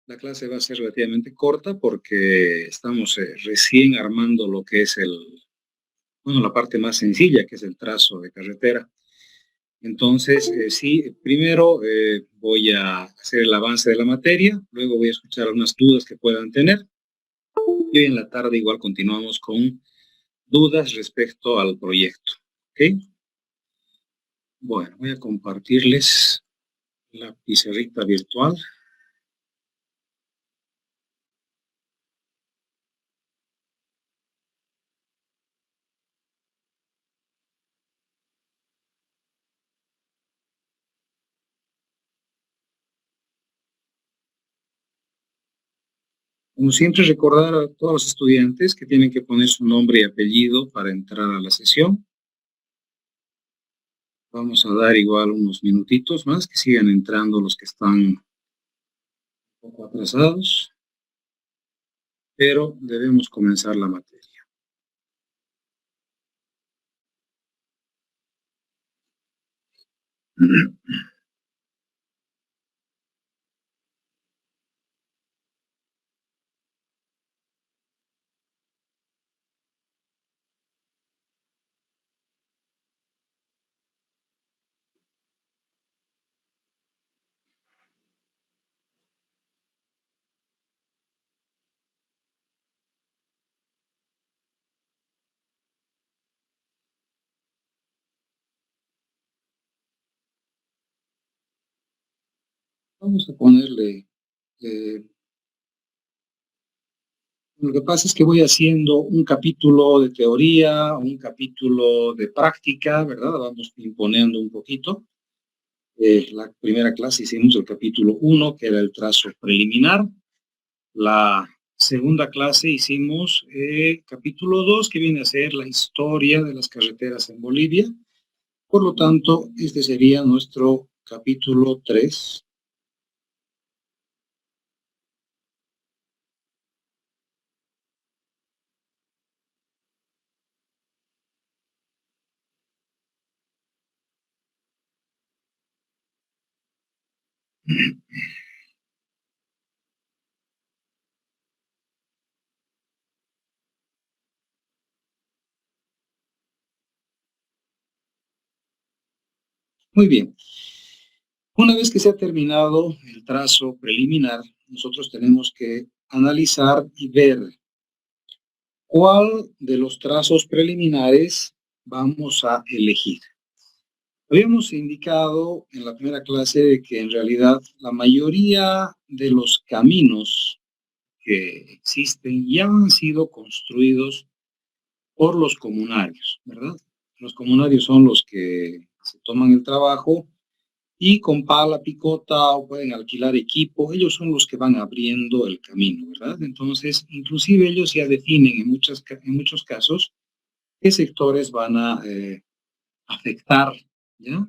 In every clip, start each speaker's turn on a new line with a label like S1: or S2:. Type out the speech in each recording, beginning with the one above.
S1: La clase va a ser relativamente corta porque estamos recién armando lo que es la parte más sencilla, que es el trazo de carretera. Entonces, sí, primero voy a hacer el avance de la materia, luego voy a escuchar algunas dudas que puedan tener y hoy en la tarde igual continuamos con dudas respecto al proyecto. ¿Ok? Bueno, voy a compartirles la pizarrita virtual. Como siempre, recordar a todos los estudiantes que tienen que poner su nombre y apellido para entrar a la sesión. Vamos a dar igual unos minutitos más, que sigan entrando los que están un poco atrasados, pero debemos comenzar la materia. Vamos a ponerle, eh, lo que pasa es que voy haciendo un capítulo de teoría, un capítulo de práctica, ¿verdad? Vamos imponiendo un poquito. La primera clase hicimos el capítulo 1, que era el trazo preliminar. La segunda clase hicimos capítulo 2, que viene a ser la historia de las carreteras en Bolivia. Por lo tanto, este sería nuestro capítulo 3. Muy bien. Una vez que se ha terminado el trazo preliminar, nosotros tenemos que analizar y ver cuál de los trazos preliminares vamos a elegir. Habíamos indicado en la primera clase de que en realidad la mayoría de los caminos que existen ya han sido construidos por los comunarios, ¿verdad? Los comunarios son los que se toman el trabajo y con pala, picota o pueden alquilar equipo, ellos son los que van abriendo el camino, ¿verdad? Entonces, inclusive ellos ya definen en muchos casos qué sectores van a afectar, ¿ya?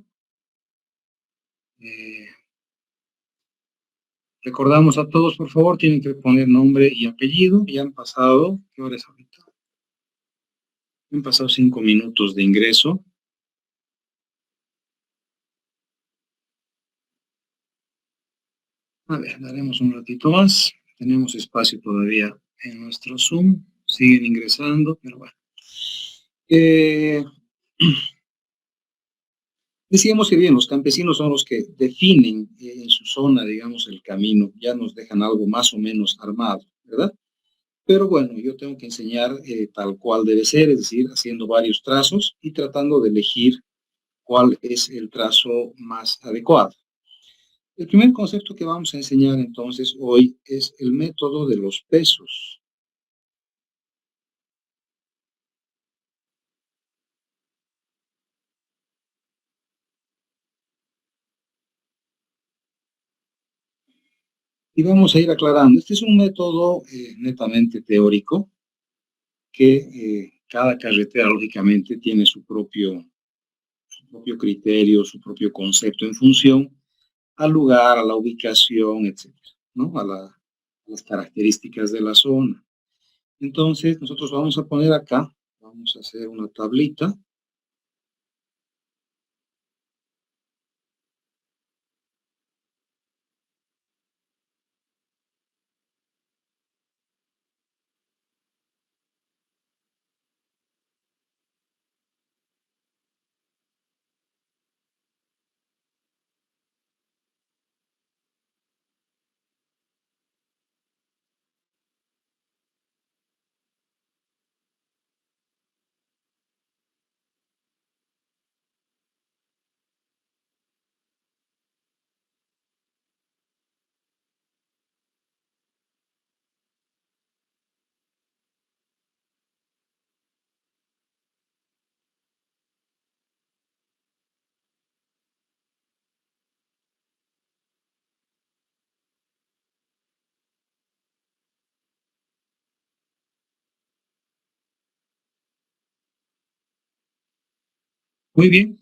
S1: Eh, Recordamos a todos, por favor, tienen que poner nombre y apellido. Ya han pasado, ¿qué hora es ahorita? Han pasado 5 minutos de ingreso. A ver, daremos un ratito más. Tenemos espacio todavía en nuestro Zoom. Siguen ingresando, pero bueno. Decíamos que bien, los campesinos son los que definen en su zona, digamos, el camino. Ya nos dejan algo más o menos armado, ¿verdad? Pero bueno, yo tengo que enseñar tal cual debe ser, es decir, haciendo varios trazos y tratando de elegir cuál es el trazo más adecuado. El primer concepto que vamos a enseñar entonces hoy es el método de los pesos. Y vamos a ir aclarando. Este es un método netamente teórico que cada carretera, lógicamente, tiene su propio criterio, su propio concepto en función al lugar, a la ubicación, etcétera, ¿no? A las características de la zona. Entonces, nosotros vamos a poner acá, vamos a hacer una tablita. Muy bien.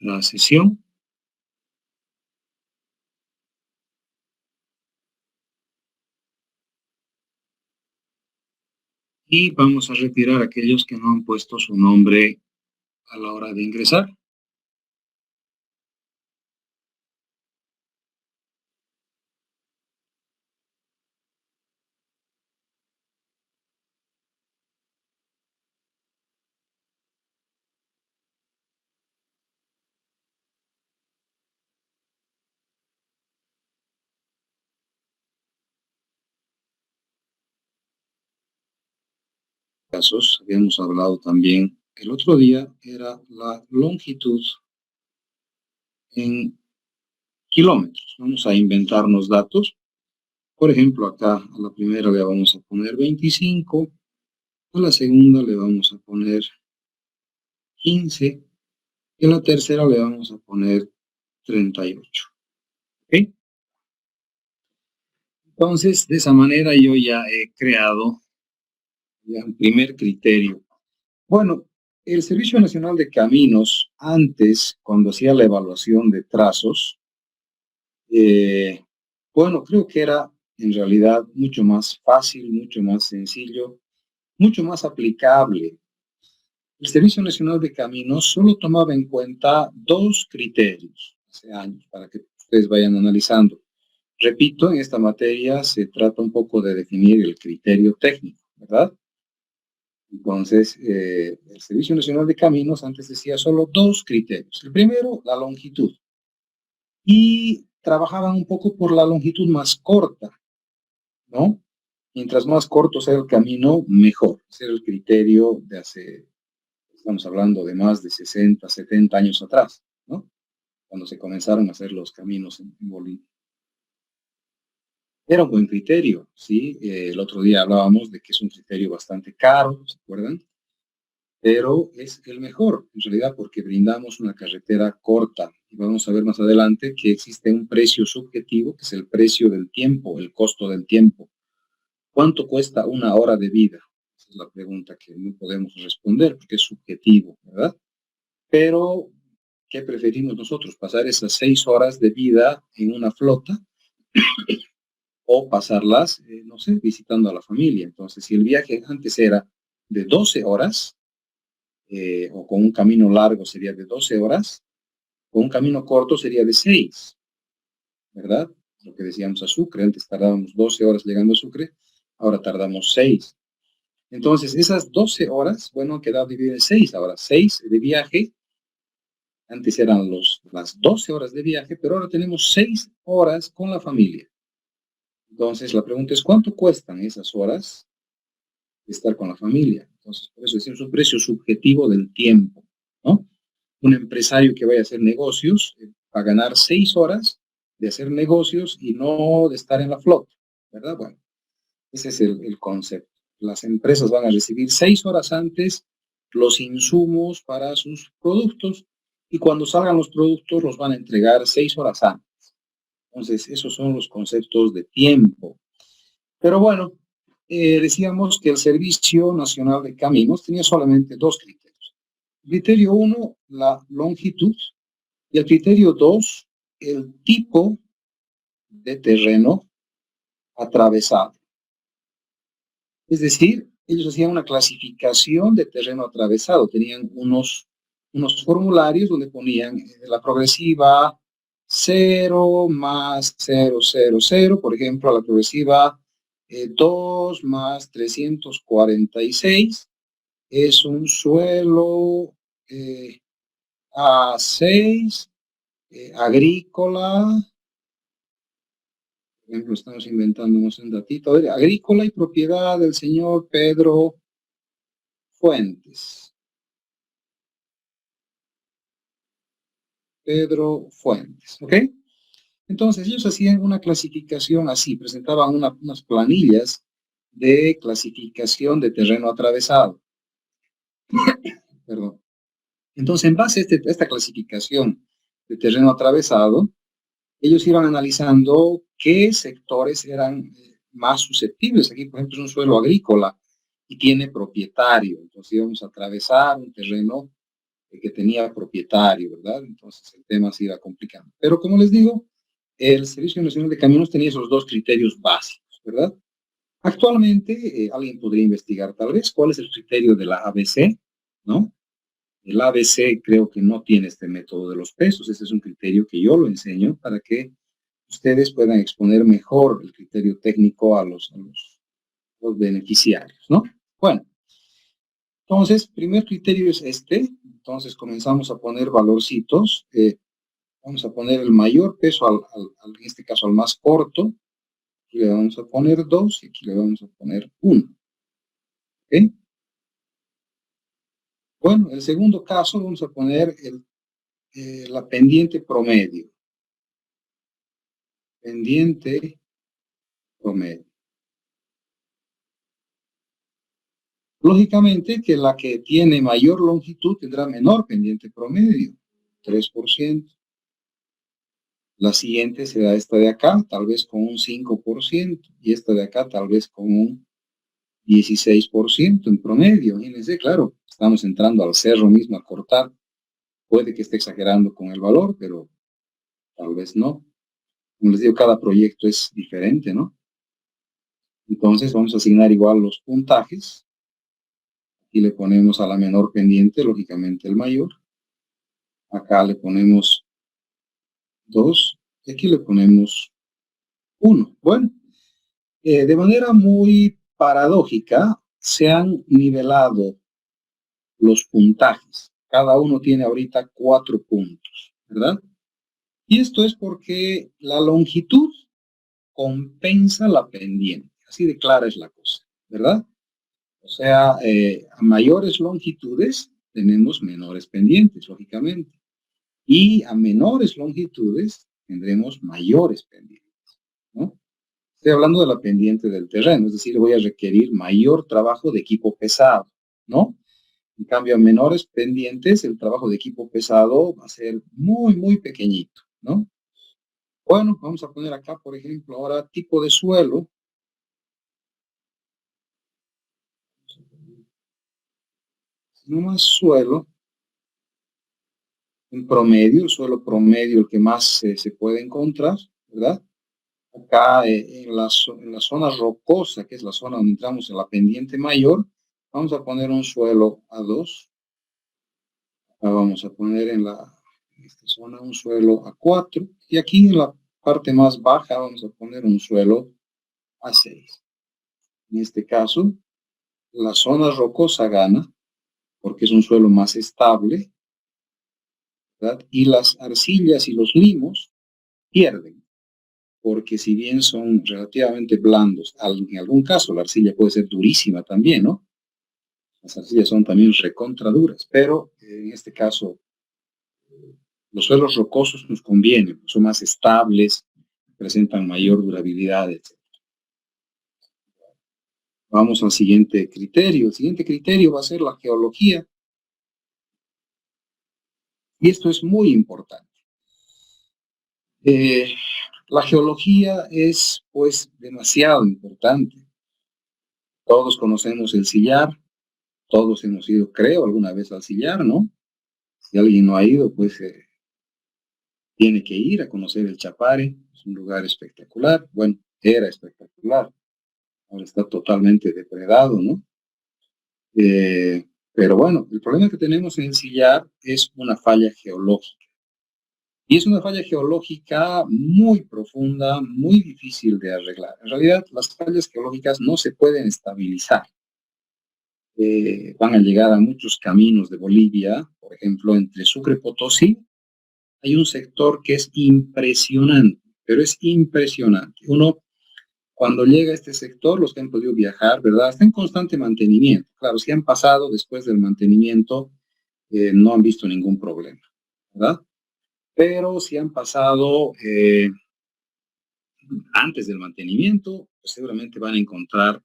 S1: La sesión. Y vamos a retirar a aquellos que no han puesto su nombre a la hora de ingresar. Casos, habíamos hablado también el otro día, era la longitud en kilómetros. Vamos a inventarnos datos. Por ejemplo, acá a la primera le vamos a poner 25, a la segunda le vamos a poner 15 y a la tercera le vamos a poner 38. ¿Ok? Entonces, de esa manera yo ya he creado ya un primer criterio. Bueno, el Servicio Nacional de Caminos, antes, cuando hacía la evaluación de trazos, eh, bueno, creo que era en realidad mucho más fácil, mucho más sencillo, mucho más aplicable. El Servicio Nacional de Caminos solo tomaba en cuenta dos criterios hace años, para que ustedes vayan analizando. Repito, en esta materia se trata un poco de definir el criterio técnico, ¿verdad? Entonces, el Servicio Nacional de Caminos antes decía solo dos criterios. El primero, la longitud. Y trabajaban un poco por la longitud más corta, ¿no? Mientras más corto sea el camino, mejor. Ese era el criterio de hace, estamos hablando de más de 60, 70 años atrás, ¿no? Cuando se comenzaron a hacer los caminos en Bolivia. Era un buen criterio, ¿sí? El otro día hablábamos de que es un criterio bastante caro, ¿se acuerdan? Pero es el mejor, en realidad, porque brindamos una carretera corta. Y vamos a ver más adelante que existe un precio subjetivo, que es el precio del tiempo, el costo del tiempo. ¿Cuánto cuesta una hora de vida? Esa es la pregunta que no podemos responder, porque es subjetivo, ¿verdad? Pero, ¿qué preferimos nosotros? ¿Pasar esas 6 horas de vida en una flota o pasarlas, no sé, visitando a la familia? Entonces, si el viaje antes era de 12 horas, o con un camino largo sería de 12 horas, con un camino corto sería de 6, ¿verdad? Lo que decíamos a Sucre, antes tardábamos 12 horas llegando a Sucre, ahora tardamos 6. Entonces, esas 12 horas, bueno, han quedado divididas en 6 ahora, 6 de viaje, antes eran las 12 horas de viaje, pero ahora tenemos 6 horas con la familia. Entonces, la pregunta es, ¿cuánto cuestan esas horas de estar con la familia? Entonces, por eso decimos un precio subjetivo del tiempo, ¿no? Un empresario que vaya a hacer negocios va a ganar 6 horas de hacer negocios y no de estar en la flota, ¿verdad? Bueno, ese es el concepto. Las empresas van a recibir 6 horas antes los insumos para sus productos y cuando salgan los productos los van a entregar 6 horas antes. Entonces, esos son los conceptos de tiempo. Pero bueno, decíamos que el Servicio Nacional de Caminos tenía solamente dos criterios. Criterio uno, la longitud, y el criterio dos, el tipo de terreno atravesado. Es decir, ellos hacían una clasificación de terreno atravesado, tenían unos formularios donde ponían la progresiva 0 más 000, por ejemplo, la progresiva 2 más 346 es un suelo A6 agrícola. Por ejemplo, estamos inventándonos un datito. Agrícola y propiedad del señor Pedro Fuentes. Pedro Fuentes, ¿ok? Entonces ellos hacían una clasificación así, presentaban unas planillas de clasificación de terreno atravesado. Perdón. Entonces, en base a esta clasificación de terreno atravesado, ellos iban analizando qué sectores eran más susceptibles. Aquí, por ejemplo, es un suelo agrícola y tiene propietario. Entonces íbamos a atravesar un terreno que tenía propietario, ¿verdad? Entonces el tema se iba complicando. Pero como les digo, el Servicio Nacional de Caminos tenía esos dos criterios básicos, ¿verdad? Actualmente alguien podría investigar tal vez cuál es el criterio de la ABC, ¿no? El ABC creo que no tiene este método de los pesos. Ese es un criterio que yo lo enseño para que ustedes puedan exponer mejor el criterio técnico a los beneficiarios, ¿no? Bueno, entonces, primer criterio es este. Entonces, comenzamos a poner valorcitos. Vamos a poner el mayor peso, en este caso, al más corto. Aquí le vamos a poner 2 y aquí le vamos a poner 1. ¿Ok? Bueno, el segundo caso vamos a poner la pendiente promedio. Pendiente promedio. Lógicamente que la que tiene mayor longitud tendrá menor pendiente promedio, 3%. La siguiente será esta de acá, tal vez con un 5%, y esta de acá tal vez con un 16% en promedio. Imagínense, claro, estamos entrando al cerro mismo a cortar. Puede que esté exagerando con el valor, pero tal vez no. Como les digo, cada proyecto es diferente, ¿no? Entonces vamos a asignar igual los puntajes. Aquí le ponemos a la menor pendiente, lógicamente el mayor. Acá le ponemos 2 y aquí le ponemos 1. Bueno, de manera muy paradójica se han nivelado los puntajes. Cada uno tiene ahorita 4 puntos, ¿verdad? Y esto es porque la longitud compensa la pendiente. Así de clara es la cosa, ¿verdad? O sea, a mayores longitudes tenemos menores pendientes, lógicamente. Y a menores longitudes tendremos mayores pendientes, ¿no? Estoy hablando de la pendiente del terreno, es decir, voy a requerir mayor trabajo de equipo pesado, ¿no? En cambio, a menores pendientes, el trabajo de equipo pesado va a ser muy, muy pequeñito, ¿no? Bueno, vamos a poner acá, por ejemplo, ahora tipo de suelo. No más suelo, en promedio, el suelo promedio, el que más se puede encontrar, ¿verdad? Acá en la zona rocosa, que es la zona donde entramos en la pendiente mayor, vamos a poner un suelo A2. Acá vamos a poner en esta zona un suelo A4. Y aquí en la parte más baja vamos a poner un suelo A6. En este caso, la zona rocosa gana porque es un suelo más estable, ¿verdad? Y las arcillas y los limos pierden, porque si bien son relativamente blandos, en algún caso la arcilla puede ser durísima también, ¿no? Las arcillas son también recontraduras, pero en este caso los suelos rocosos nos convienen, son más estables, presentan mayor durabilidad, etc. Vamos al siguiente criterio. El siguiente criterio va a ser la geología. Y esto es muy importante. La geología es, pues, demasiado importante. Todos conocemos el sillar, todos hemos ido, creo, alguna vez al sillar, ¿no? Si alguien no ha ido, pues tiene que ir a conocer el Chapare. Es un lugar espectacular. Bueno, era espectacular. Ahora está totalmente depredado, ¿no? Pero bueno, el problema que tenemos en el sillar es una falla geológica. Y es una falla geológica muy profunda, muy difícil de arreglar. En realidad, las fallas geológicas no se pueden estabilizar. Van a llegar a muchos caminos de Bolivia, por ejemplo, entre Sucre y Potosí, hay un sector que es impresionante, pero es impresionante. Uno, cuando llega a este sector, los que han podido viajar, ¿verdad? Está en constante mantenimiento. Claro, si han pasado después del mantenimiento, no han visto ningún problema, ¿verdad? Pero si han pasado antes del mantenimiento, pues seguramente van a encontrar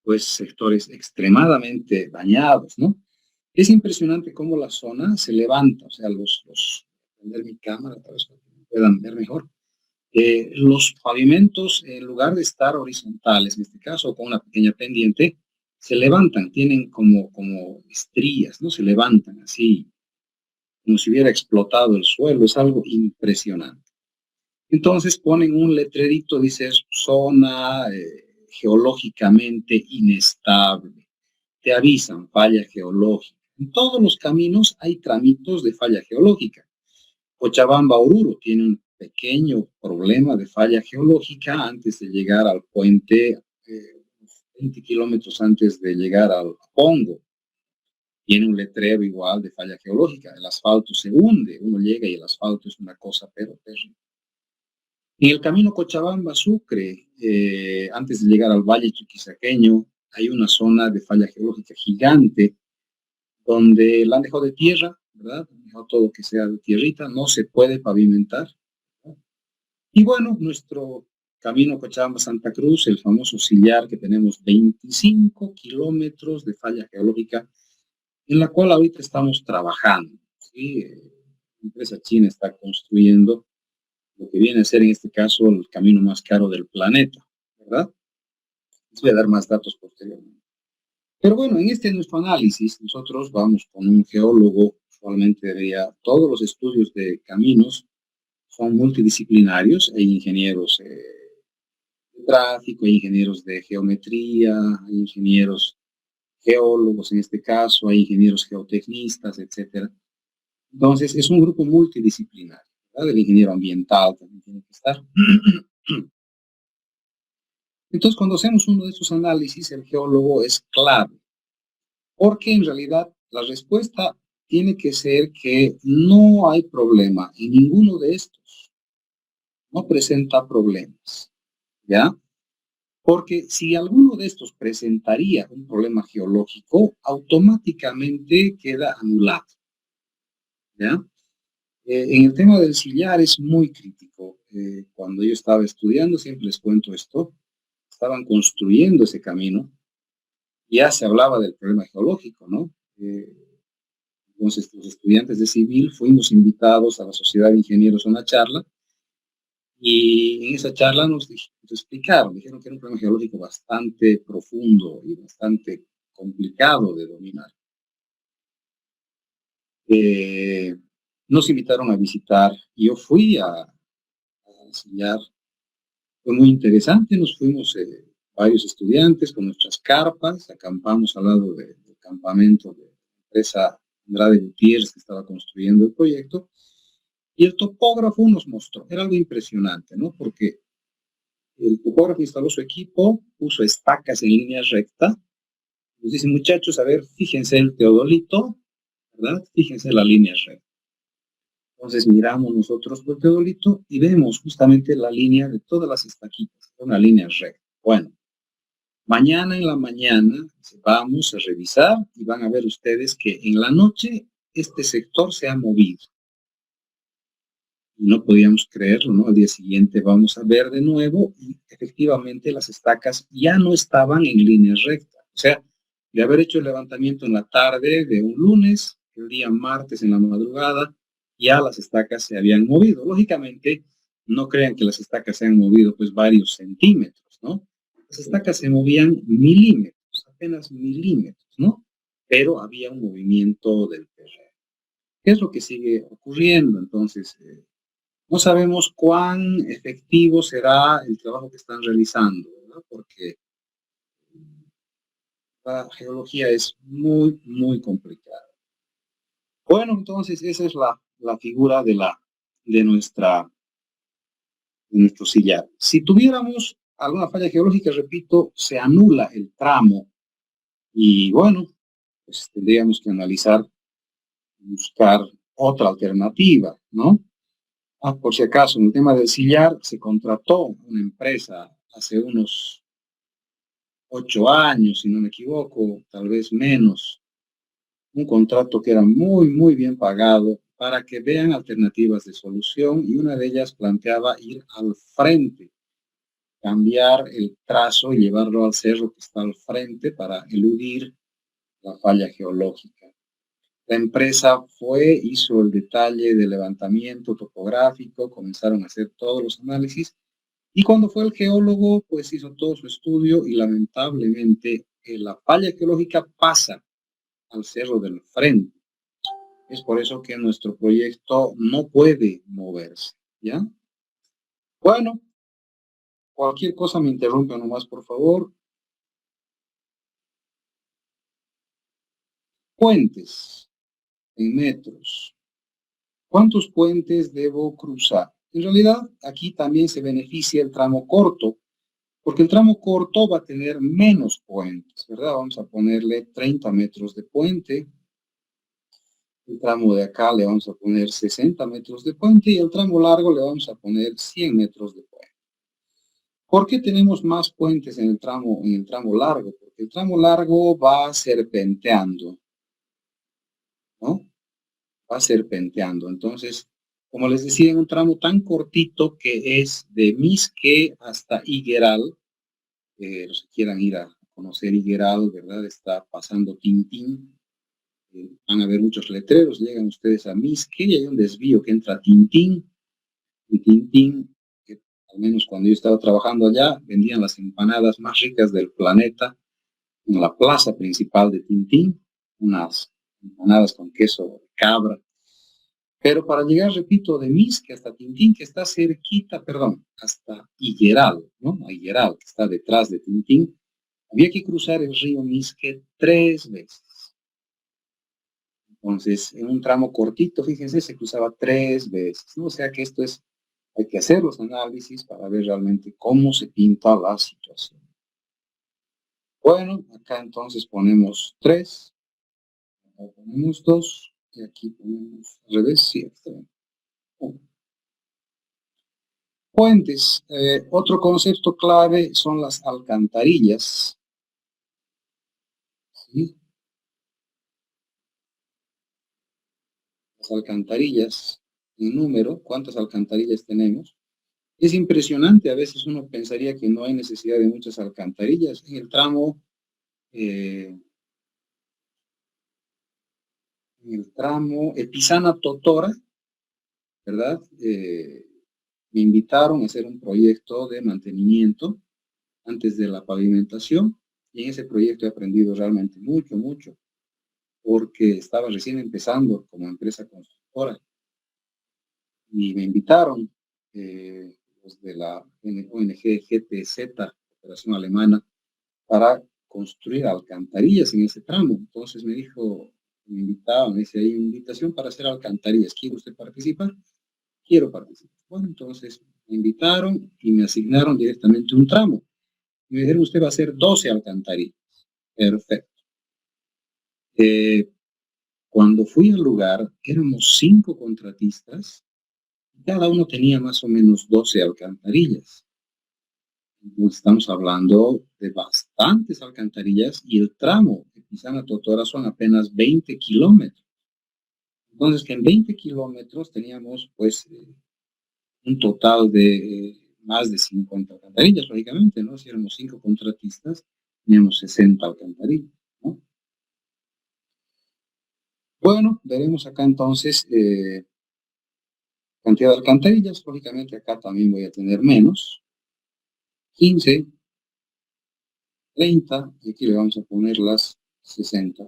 S1: pues sectores extremadamente dañados, ¿no? Es impresionante cómo la zona se levanta, o sea, prender mi cámara para que puedan ver mejor. Los pavimentos, en lugar de estar horizontales, en este caso con una pequeña pendiente, se levantan, tienen como estrías, ¿no? Se levantan así, como si hubiera explotado el suelo, es algo impresionante. Entonces ponen un letrerito, dice zona geológicamente inestable. Te avisan, falla geológica. En todos los caminos hay tramitos de falla geológica. Cochabamba-Oruro tiene un pequeño problema de falla geológica antes de llegar al puente, 20 kilómetros antes de llegar al Pongo. Tiene un letrero igual de falla geológica. El asfalto se hunde, uno llega y el asfalto es una cosa pero terrible. En el camino Cochabamba-Sucre, antes de llegar al Valle Chuquisaqueño, hay una zona de falla geológica gigante donde la han dejado de tierra, ¿verdad? Han dejado todo que sea de tierrita, no se puede pavimentar, ¿verdad? Y bueno, nuestro camino Cochabamba-Santa Cruz, el famoso sillar que tenemos 25 kilómetros de falla geológica, en la cual ahorita estamos trabajando, ¿sí? La empresa china está construyendo lo que viene a ser en este caso el camino más caro del planeta, ¿verdad? Les voy a dar más datos posteriormente. Pero bueno, en este nuestro análisis, nosotros vamos con un geólogo, usualmente debería, todos los estudios de caminos son multidisciplinarios, hay ingenieros de tráfico, hay ingenieros de geometría, hay ingenieros geólogos en este caso, hay ingenieros geotecnistas, etcétera. Entonces, es un grupo multidisciplinario, ¿verdad? El ingeniero ambiental también tiene que estar. Entonces, cuando hacemos uno de estos análisis, el geólogo es clave, porque en realidad la respuesta tiene que ser que no hay problema en ninguno de estos, no presenta problemas, ¿ya? Porque si alguno de estos presentaría un problema geológico, automáticamente queda anulado, ¿ya? En el tema del sillar es muy crítico. Cuando yo estaba estudiando, siempre les cuento esto, estaban construyendo ese camino, ya se hablaba del problema geológico, ¿no? Entonces, los estudiantes de civil fuimos invitados a la Sociedad de Ingenieros a una charla y en esa charla nos explicaron, dijeron que era un problema geológico bastante profundo y bastante complicado de dominar. Eh, Nos invitaron a visitar y yo fui a enseñar. Fue muy interesante, nos fuimos varios estudiantes con nuestras carpas, acampamos al lado del campamento de la empresa Andrade Gutiérrez que estaba construyendo el proyecto, y el topógrafo nos mostró, era algo impresionante, ¿no? Porque el topógrafo instaló su equipo, puso estacas en línea recta, nos dice, muchachos, a ver, fíjense el teodolito, ¿verdad? Fíjense la línea recta. Entonces miramos nosotros por teodolito y vemos justamente la línea de todas las estaquitas, una línea recta. Bueno, mañana en la mañana vamos a revisar y van a ver ustedes que en la noche este sector se ha movido. Y no podíamos creerlo, ¿no? Al día siguiente vamos a ver de nuevo y efectivamente las estacas ya no estaban en línea recta. O sea, de haber hecho el levantamiento en la tarde de un lunes, el día martes en la madrugada, ya las estacas se habían movido. Lógicamente, no crean que las estacas se han movido pues varios centímetros, ¿no? Las estacas se movían milímetros, apenas milímetros, ¿no? Pero había un movimiento del terreno. ¿Qué es lo que sigue ocurriendo? Entonces, no sabemos cuán efectivo será el trabajo que están realizando, ¿verdad? Porque la geología es muy, muy complicada. Bueno, entonces esa es la figura de, nuestra, de nuestro sillar. Si tuviéramos alguna falla geológica, repito, se anula el tramo y bueno, pues tendríamos que analizar, buscar otra alternativa, ¿no? Por si acaso, en el tema del sillar, se contrató una empresa hace unos 8 años, si no me equivoco, tal vez menos, un contrato que era muy, muy bien pagado para que vean alternativas de solución y una de ellas planteaba ir al frente cambiar el trazo y llevarlo al cerro que está al frente para eludir la falla geológica. La empresa hizo el detalle de levantamiento topográfico, comenzaron a hacer todos los análisis y cuando fue el geólogo, pues hizo todo su estudio y lamentablemente la falla geológica pasa al cerro del frente. Es por eso que nuestro proyecto no puede moverse, ¿ya? Bueno, cualquier cosa me interrumpe nomás, por favor. Puentes en metros. ¿Cuántos puentes debo cruzar? En realidad, aquí también se beneficia el tramo corto, porque el tramo corto va a tener menos puentes, ¿verdad? Vamos a ponerle 30 metros de puente. El tramo de acá le vamos a poner 60 metros de puente y el tramo largo le vamos a poner 100 metros de puente. ¿Por qué tenemos más puentes en el tramo largo? Porque el tramo largo va serpenteando, ¿no? Va serpenteando. Entonces, como les decía, en un tramo tan cortito que es de Misque hasta Higueral, los que quieran ir a conocer Higueral, ¿verdad? Está pasando Tintín. Van a ver muchos letreros, llegan ustedes a Misque y hay un desvío que entra a Tintín. Y Tintín, que al menos cuando yo estaba trabajando allá, vendían las empanadas más ricas del planeta en la plaza principal de Tintín, unas empanadas con queso de cabra. Pero para llegar, repito, de Misque hasta Tintín, que está cerquita, perdón, hasta Higueral, ¿no? Higueral, que está detrás de Tintín, había que cruzar el río Misque 3 veces. Entonces, en un tramo cortito, fíjense, se cruzaba 3 veces, ¿no? O sea que esto es, hay que hacer los análisis para ver realmente cómo se pinta la situación. Bueno, acá entonces ponemos 3, acá ponemos 2, y aquí ponemos al revés, sí, está bien. Puentes. Otro concepto clave son las alcantarillas. ¿Sí? Las alcantarillas, en número, ¿cuántas alcantarillas tenemos? Es impresionante, a veces uno pensaría que no hay necesidad de muchas alcantarillas. En el tramo Epizana-Totora, ¿verdad? Me invitaron a hacer un proyecto de mantenimiento antes de la pavimentación y en ese proyecto he aprendido realmente mucho, mucho, porque estaba recién empezando como empresa constructora y me invitaron los de la ONG GTZ, Operación Alemana, para construir alcantarillas en ese tramo. Entonces me dijo, me invitaban, me dice, hay una invitación para hacer alcantarillas, ¿quiere usted participar? Quiero participar. Bueno, entonces me invitaron y me asignaron directamente un tramo. Y me dijeron, usted va a hacer 12 alcantarillas. Perfecto. Cuando fui al lugar, éramos 5 contratistas, cada uno tenía más o menos 12 alcantarillas. Entonces estamos hablando de bastantes alcantarillas y el tramo de Pisana Totora son apenas 20 kilómetros. Entonces que en 20 kilómetros teníamos pues un total de más de 50 alcantarillas, lógicamente, ¿no? Si éramos 5 contratistas, teníamos 60 alcantarillas, ¿no? Bueno, veremos acá entonces cantidad de alcantarillas, lógicamente acá también voy a tener menos, 15, 30, y aquí le vamos a poner las 60.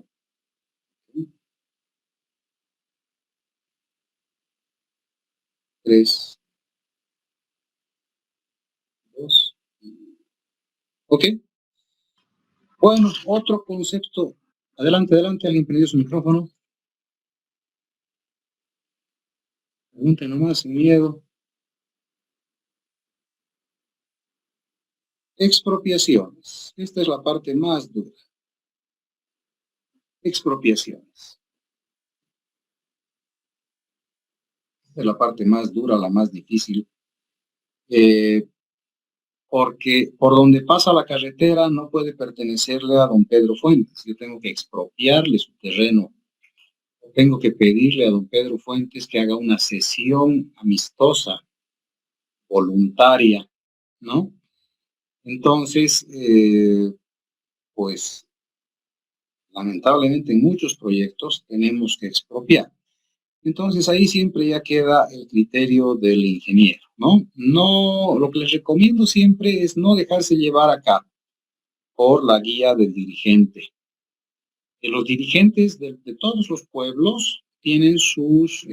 S1: 3, 2. Ok. Bueno, otro concepto. Adelante, adelante, alguien prendió su micrófono. Pregunte nomás, sin miedo. Expropiaciones. Esta es la parte más dura. Expropiaciones. Esta es la parte más dura, la más difícil. Porque por donde pasa la carretera no puede pertenecerle a don Pedro Fuentes. Yo tengo que expropiarle su terreno. Tengo que pedirle a don Pedro Fuentes que haga una cesión amistosa, voluntaria, ¿no? Entonces, pues, lamentablemente en muchos proyectos tenemos que expropiar. Entonces ahí siempre ya queda el criterio del ingeniero, ¿no? No, lo que les recomiendo siempre es no dejarse llevar acá por la guía del dirigente. Los dirigentes de todos los pueblos tienen sus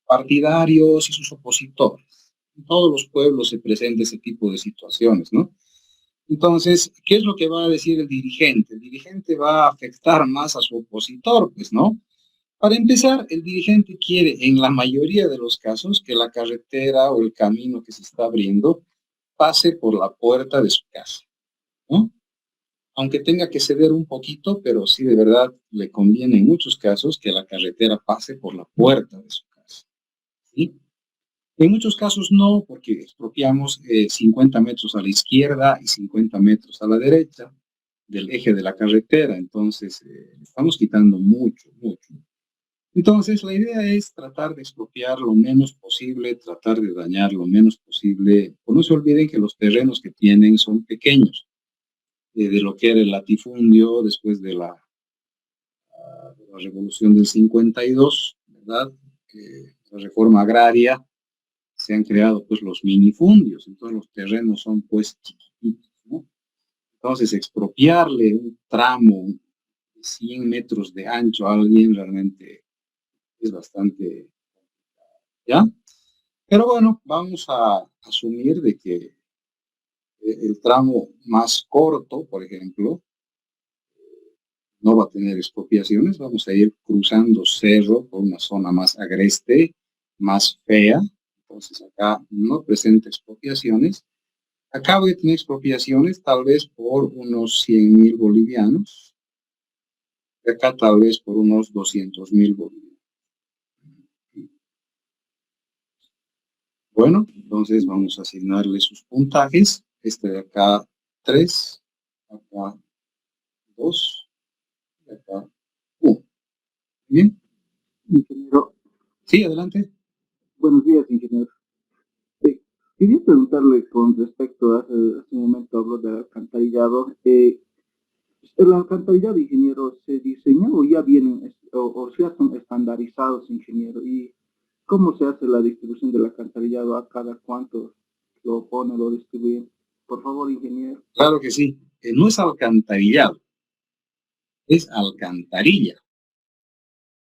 S1: partidarios y sus opositores. En todos los pueblos se presenta ese tipo de situaciones, ¿no? Entonces, ¿qué es lo que va a decir el dirigente? El dirigente va a afectar más a su opositor, pues, ¿no? Para empezar, el dirigente quiere, en la mayoría de los casos, que la carretera o el camino que se está abriendo pase por la puerta de su casa, ¿no? Aunque tenga que ceder un poquito, pero sí de verdad le conviene en muchos casos que la carretera pase por la puerta de su casa, ¿sí? En muchos casos no, porque expropiamos 50 metros a la izquierda y 50 metros a la derecha del eje de la carretera, entonces estamos quitando mucho, mucho. Entonces, la idea es tratar de expropiar lo menos posible, tratar de dañar lo menos posible. Pues no se olviden que los terrenos que tienen son pequeños, de lo que era el latifundio después de la revolución del 52, ¿verdad? La reforma agraria, se han creado pues los minifundios, entonces los terrenos son pues chiquititos, ¿no? Entonces, expropiarle un tramo de 100 metros de ancho a alguien realmente es bastante, ¿ya? Pero bueno, vamos a asumir de que el tramo más corto, por ejemplo, no va a tener expropiaciones, vamos a ir cruzando cerro por una zona más agreste, más fea, entonces acá no presenta expropiaciones. Acá voy a tener expropiaciones tal vez por unos 100.000 bolivianos, acá tal vez por unos 200.000 bolivianos. Bueno, entonces vamos a asignarle sus puntajes. Este de acá 3, acá 2, y acá 1. Bien,
S2: Ingeniero,
S1: sí, adelante.
S2: buenos días, ingeniero. Eh, Quería preguntarle con respecto a hace un momento habló del alcantarillado. ¿El alcantarillado, ingeniero, se diseñó o ya vienen o ya son estandarizados, ingeniero? ¿Y cómo se hace la distribución del alcantarillado? ¿A cada cuánto lo pone, lo distribuyen? Por favor, ingeniero.
S1: Claro que sí. No es alcantarillado, es alcantarilla.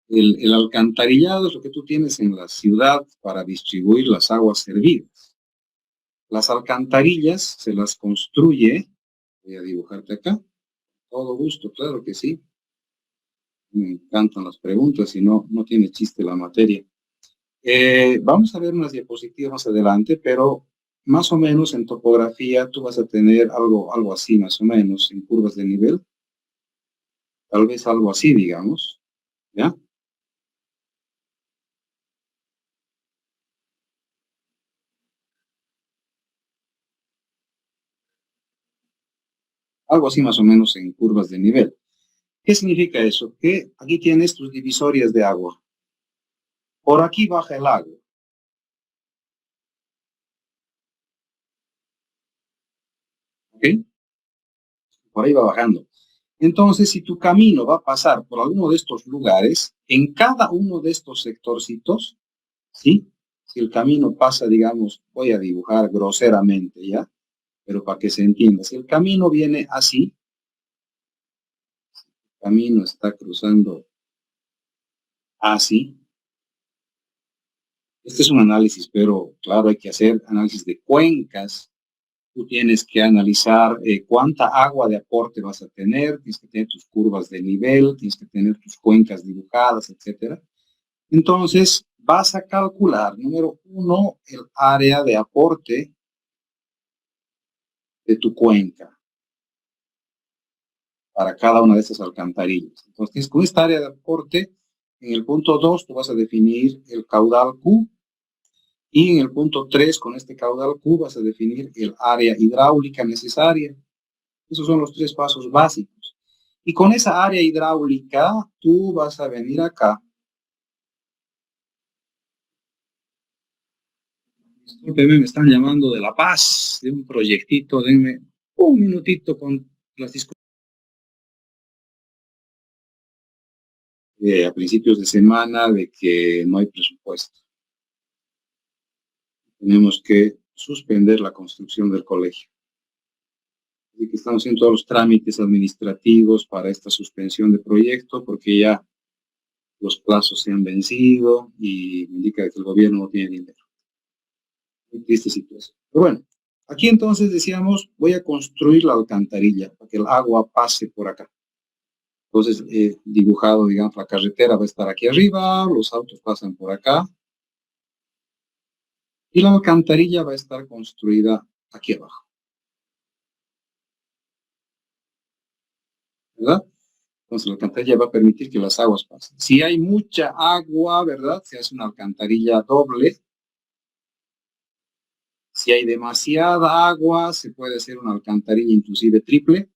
S1: El alcantarillado es lo que tú tienes en la ciudad para distribuir las aguas servidas. Las alcantarillas se las construye, voy a dibujarte acá, todo gusto, claro que sí. Me encantan las preguntas y no tiene chiste la materia. Vamos a ver unas diapositivas más adelante, pero más o menos en topografía tú vas a tener algo así, más o menos, en curvas de nivel, tal vez algo así, digamos, ¿ya? Algo así más o menos en curvas de nivel. ¿Qué significa eso? Que aquí tienes tus divisorias de agua. Por aquí baja el agua. ¿Ok? Por ahí va bajando. Entonces, si tu camino va a pasar por alguno de estos lugares, en cada uno de estos sectorcitos, ¿sí? Si el camino pasa, digamos, voy a dibujar groseramente, ¿ya? Pero para que se entienda, si el camino viene así, el camino está cruzando así, este es un análisis, pero claro, hay que hacer análisis de cuencas. Tú tienes que analizar cuánta agua de aporte vas a tener, tienes que tener tus curvas de nivel, tienes que tener tus cuencas dibujadas, etcétera. Entonces, vas a calcular, número uno, el área de aporte de tu cuenca para cada una de estas alcantarillas. Entonces, con esta área de aporte, en el punto 2 tú vas a definir el caudal Q y en el punto 3 con este caudal Q vas a definir el área hidráulica necesaria. Esos son los 3 pasos básicos. Y con esa área hidráulica, tú vas a venir acá Discúlpeme, me están llamando de La Paz, de un proyectito, denme un minutito con las discusiones. A principios de semana de que no hay presupuesto. Tenemos que suspender la construcción del colegio. Así que estamos haciendo todos los trámites administrativos para esta suspensión de proyecto porque ya los plazos se han vencido y me indica que el gobierno no tiene dinero. Muy triste situación. Pero bueno, aquí entonces decíamos, voy a construir la alcantarilla para que el agua pase por acá. Entonces he dibujado, digamos, la carretera va a estar aquí arriba, los autos pasan por acá y la alcantarilla va a estar construida aquí abajo. ¿Verdad? Entonces la alcantarilla va a permitir que las aguas pasen. Si hay mucha agua, ¿verdad? Se hace una alcantarilla doble. Si hay demasiada agua, se puede hacer una alcantarilla inclusive triple.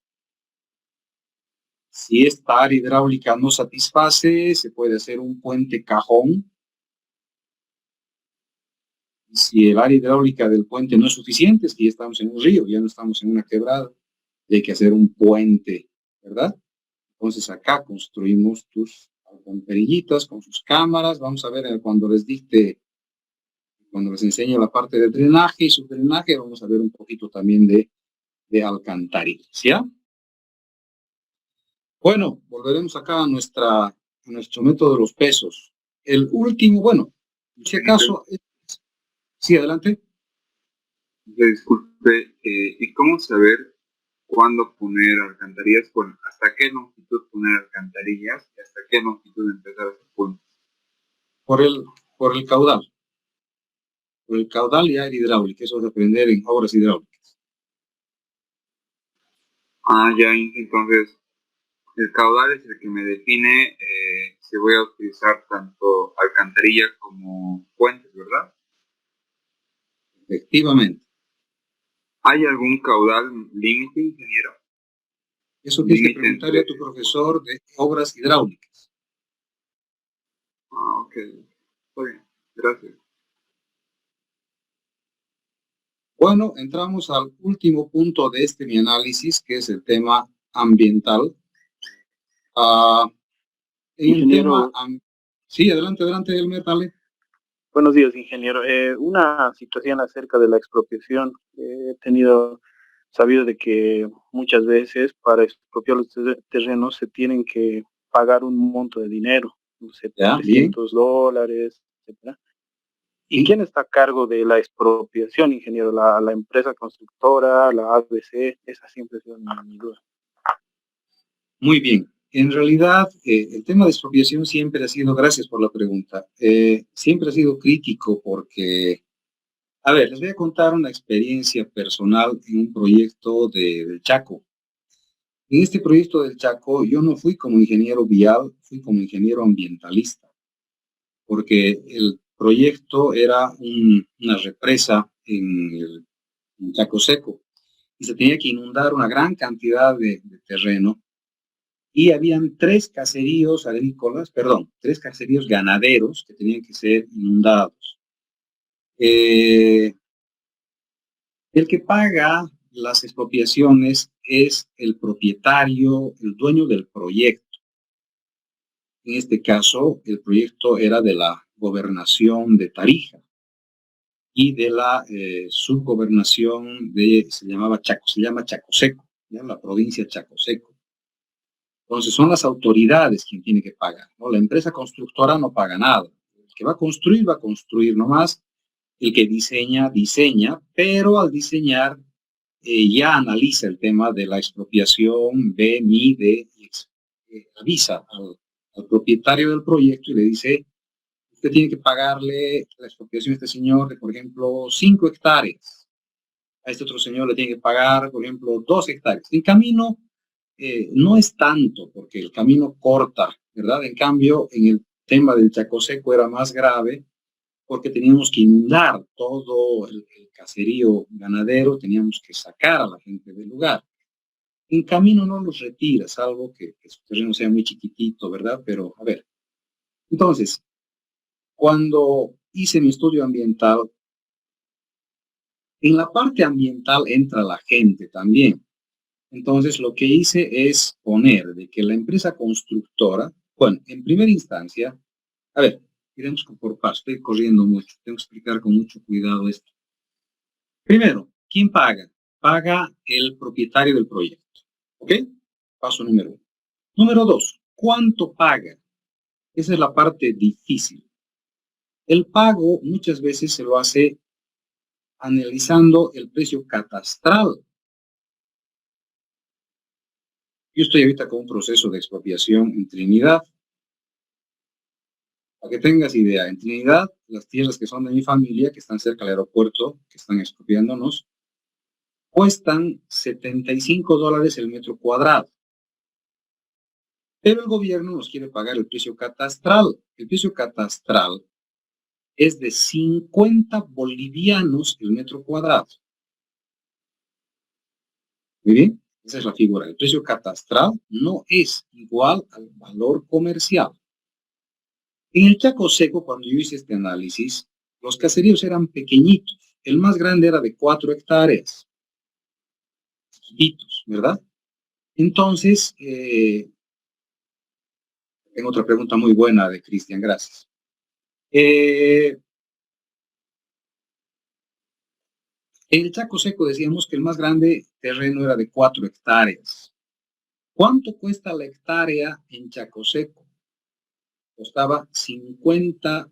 S1: Si esta área hidráulica no satisface, se puede hacer un puente cajón. Si el área hidráulica del puente no es suficiente, es que ya estamos en un río, ya no estamos en una quebrada, hay que hacer un puente, ¿verdad? Entonces acá construimos tus alcantarillitas con sus cámaras. Vamos a ver cuando les dicte, cuando les enseñe la parte de drenaje y subdrenaje, vamos a ver un poquito también de alcantarillas, ¿ya? Bueno, volveremos acá a nuestro método de los pesos. El último, bueno, si acaso, sí, adelante.
S3: Disculpe, ¿y cómo saber cuándo poner alcantarillas? Bueno, ¿hasta qué longitud poner alcantarillas y hasta qué longitud empezar a hacer puentes?
S1: Por el caudal. Por el caudal y área hidráulica. Eso es aprender en obras hidráulicas.
S3: Ah, ya, entonces el caudal es el que me define si voy a utilizar tanto alcantarilla como puentes, ¿verdad?
S1: Efectivamente.
S3: ¿Hay algún caudal límite, ingeniero?
S1: Eso tienes que preguntarle a tu profesor de obras hidráulicas.
S3: Ah, ok. Está bien. Gracias.
S1: Bueno, entramos al último punto de mi análisis, que es el tema ambiental.
S4: Ingeniero.
S1: Sí, adelante, Elmer, dale.
S4: Buenos días, ingeniero. Una situación acerca de la expropiación. He sabido de que muchas veces para expropiar los terrenos se tienen que pagar un monto de dinero, no sé, $300, etcétera. ¿Y
S1: sí.
S4: quién está a cargo de la expropiación, ingeniero? ¿La empresa constructora, la ABC? Esa siempre ha sido mi duda.
S1: Muy bien. En realidad, el tema de expropiación siempre ha sido, gracias por la pregunta, siempre ha sido crítico porque, a ver, les voy a contar una experiencia personal en un proyecto del Chaco. En este proyecto del Chaco, yo no fui como ingeniero vial, fui como ingeniero ambientalista, porque el proyecto era una represa en Chaco Seco y se tenía que inundar una gran cantidad de terreno. Y habían 3 caseríos agrícolas, perdón, 3 caseríos ganaderos que tenían que ser inundados. El que paga las expropiaciones es el propietario, el dueño del proyecto. En este caso, el proyecto era de la gobernación de Tarija y de la subgobernación se llama Chaco Seco, ¿ya? La provincia Chaco Seco. Entonces son las autoridades quien tiene que pagar, ¿no? La empresa constructora no paga nada. El que va a construir nomás. El que diseña, pero al diseñar ya analiza el tema de la expropiación, ve, mide, avisa al propietario del proyecto y le dice, usted tiene que pagarle la expropiación a este señor de, por ejemplo, 5 hectáreas. A este otro señor le tiene que pagar, por ejemplo, 2 hectáreas. En camino, no es tanto, porque el camino corta, ¿verdad? En cambio, en el tema del Chaco Seco era más grave, porque teníamos que inundar todo el caserío ganadero, teníamos que sacar a la gente del lugar. En camino no los retira, salvo que su terreno sea muy chiquitito, ¿verdad? Pero, a ver, entonces, cuando hice mi estudio ambiental, En la parte ambiental entra la gente también. Entonces, lo que hice es poner de que la empresa constructora, bueno, en primera instancia, a ver, iremos por paso, estoy corriendo mucho, tengo que explicar con mucho cuidado esto. Primero, ¿quién paga? Paga el propietario del proyecto, ¿ok? Paso número 1. Número 2, ¿cuánto paga? Esa es la parte difícil. El pago muchas veces se lo hace analizando el precio catastral. Yo estoy ahorita con un proceso de expropiación en Trinidad. Para que tengas idea, en Trinidad, las tierras que son de mi familia, que están cerca del aeropuerto, que están expropiándonos, cuestan $75 el metro cuadrado. Pero el gobierno nos quiere pagar el precio catastral. El precio catastral es de 50 bolivianos el metro cuadrado. Muy bien, esa es la figura. El precio catastral no es igual al valor comercial. En el Chaco Seco, cuando yo hice este análisis, los caseríos eran pequeñitos. El más grande era de 4 hectáreas. Chiquitos, ¿verdad? Entonces, tengo otra pregunta muy buena de Cristian, gracias. En el Chaco Seco decíamos que el más grande terreno era de 4 hectáreas. ¿Cuánto cuesta la hectárea en Chaco Seco? Costaba $50.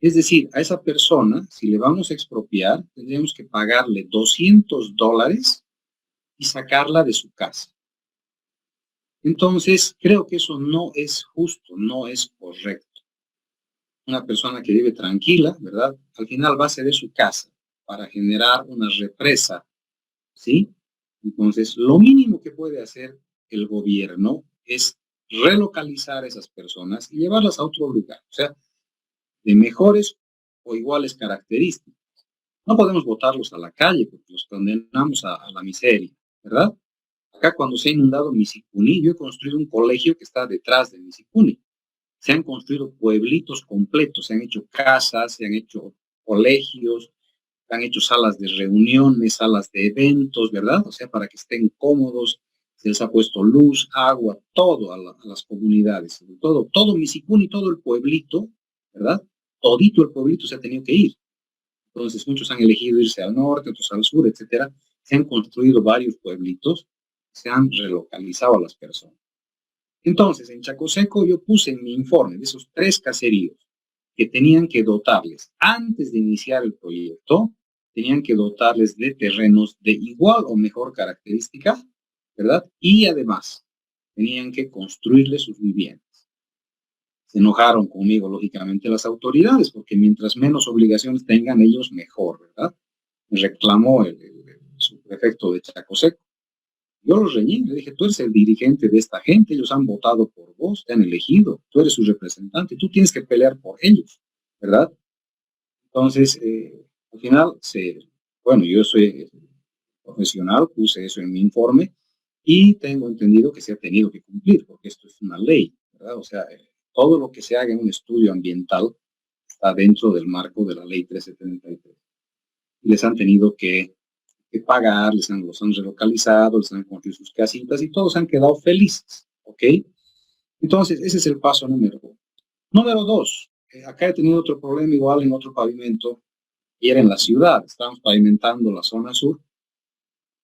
S1: Es decir, a esa persona, si le vamos a expropiar, tendríamos que pagarle $200 y sacarla de su casa. Entonces, creo que eso no es justo, no es correcto. Una persona que vive tranquila, ¿verdad? Al final va a ceder su casa para generar una represa, ¿sí? Entonces, lo mínimo que puede hacer el gobierno es relocalizar a esas personas y llevarlas a otro lugar, o sea, de mejores o iguales características. No podemos botarlos a la calle porque los condenamos a la miseria, ¿verdad? Acá cuando se ha inundado Misicuni, yo he construido un colegio que está detrás de Misicuni. Se han construido pueblitos completos, se han hecho casas, se han hecho colegios, se han hecho salas de reuniones, salas de eventos, ¿verdad? O sea, para que estén cómodos, se les ha puesto luz, agua, todo a las comunidades, todo Misicuni, todo el pueblito, ¿verdad? Todito el pueblito se ha tenido que ir. Entonces, muchos han elegido irse al norte, otros al sur, etcétera. Se han construido varios pueblitos, se han relocalizado a las personas. Entonces, en Chaco Seco yo puse en mi informe de esos 3 caseríos que tenían que dotarles, antes de iniciar el proyecto, tenían que dotarles de terrenos de igual o mejor característica, ¿verdad? Y además, tenían que construirles sus viviendas. Se enojaron conmigo, lógicamente, las autoridades, porque mientras menos obligaciones tengan ellos, mejor, ¿verdad? Me reclamó el subprefecto de Chaco Seco. Yo los reñí, le dije, tú eres el dirigente de esta gente, ellos han votado por vos, te han elegido, tú eres su representante, tú tienes que pelear por ellos, ¿verdad? Entonces, al final, bueno, yo soy profesional, puse eso en mi informe y tengo entendido que se ha tenido que cumplir, porque esto es una ley, ¿verdad? O sea, todo lo que se haga en un estudio ambiental está dentro del marco de la ley 1373. Y les han tenido que pagar, los han relocalizado, les han construido sus casitas y todos han quedado felices, ¿ok? Entonces, ese es el paso número 1. Número 2, acá he tenido otro problema igual en otro pavimento, y era en la ciudad, estábamos pavimentando la zona sur,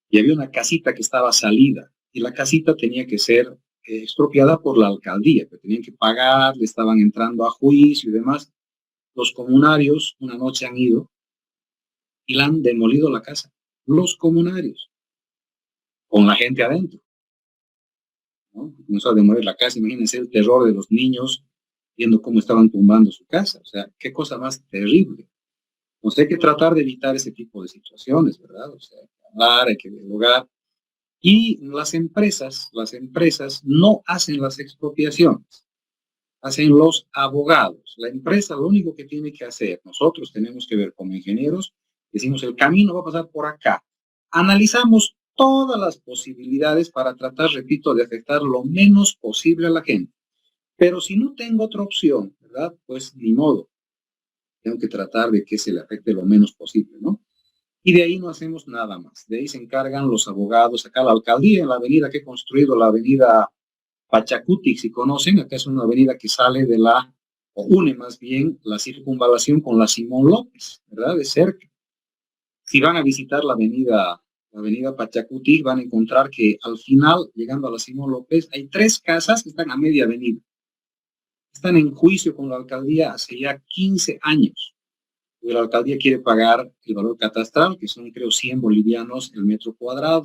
S1: y había una casita que estaba salida, y la casita tenía que ser expropiada por la alcaldía, que tenían que pagar, le estaban entrando a juicio y demás. Los comunarios una noche han ido y la han demolido la casa. Los comunarios, con la gente adentro, ¿no? Comenzó a demoler la casa, imagínense el terror de los niños viendo cómo estaban tumbando su casa, o sea, qué cosa más terrible. Entonces hay que tratar de evitar ese tipo de situaciones, ¿verdad? O sea, hay que hablar, hay que dialogar. Y las empresas no hacen las expropiaciones, hacen los abogados. La empresa lo único que tiene que hacer, nosotros tenemos que ver como ingenieros, decimos el camino va a pasar por acá. Analizamos todas las posibilidades para tratar, repito, de afectar lo menos posible a la gente. Pero si no tengo otra opción, ¿verdad? Pues ni modo. Tengo que tratar de que se le afecte lo menos posible, ¿no? Y de ahí no hacemos nada más. De ahí se encargan los abogados. Acá la alcaldía, en la avenida que he construido, la avenida Pachacuti, si conocen, acá es una avenida que sale de o une más bien la circunvalación con la Simón López, ¿verdad? De cerca. Si van a visitar la avenida Pachacuti, van a encontrar que al final, llegando a la Simón López, hay 3 casas que están a media avenida. Están en juicio con la alcaldía hace ya 15 años. La alcaldía quiere pagar el valor catastral, que son creo 100 bolivianos el metro cuadrado,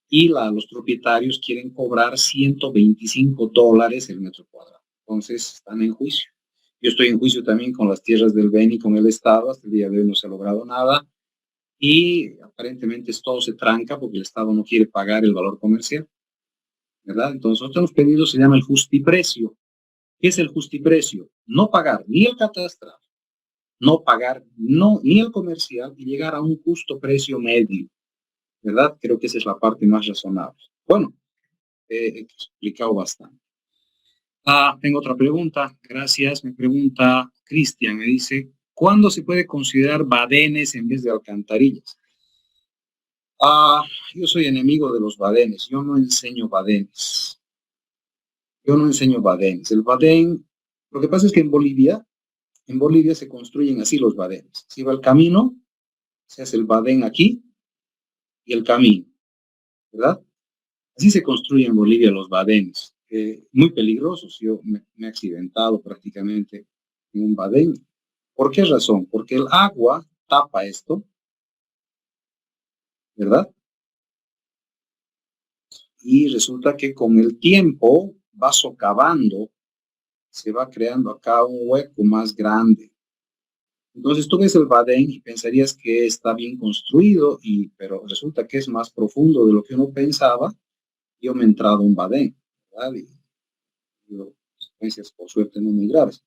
S1: y los propietarios quieren cobrar $125 el metro cuadrado. Entonces están en juicio. Yo estoy en juicio también con las tierras del Beni, con el Estado. Hasta el día de hoy no se ha logrado nada y aparentemente todo se tranca porque el Estado no quiere pagar el valor comercial, ¿verdad? Entonces nosotros hemos pedido, se llama el justiprecio. ¿Qué es el justiprecio? No pagar ni el catastral, no pagar ni el comercial y llegar a un justo precio medio, ¿verdad? Creo que esa es la parte más razonable. Bueno, he explicado bastante. Tengo otra pregunta, gracias. Me pregunta Cristian, me dice, ¿cuándo se puede considerar badenes en vez de alcantarillas? Yo soy enemigo de los badenes, yo no enseño badenes. El badén, lo que pasa es que en Bolivia se construyen así los badenes. Si va el camino, se hace el badén aquí y el camino, ¿verdad? Así se construyen en Bolivia los badenes, muy peligrosos. Yo me he accidentado prácticamente en un badén. ¿Por qué razón? Porque el agua tapa esto, ¿verdad? Y resulta que con el tiempo va socavando, se va creando acá un hueco más grande. Entonces tú ves el badén y pensarías que está bien construido, pero resulta que es más profundo de lo que uno pensaba. Yo me he entrado a un badén, ¿verdad? Y consecuencias, por suerte, no muy graves.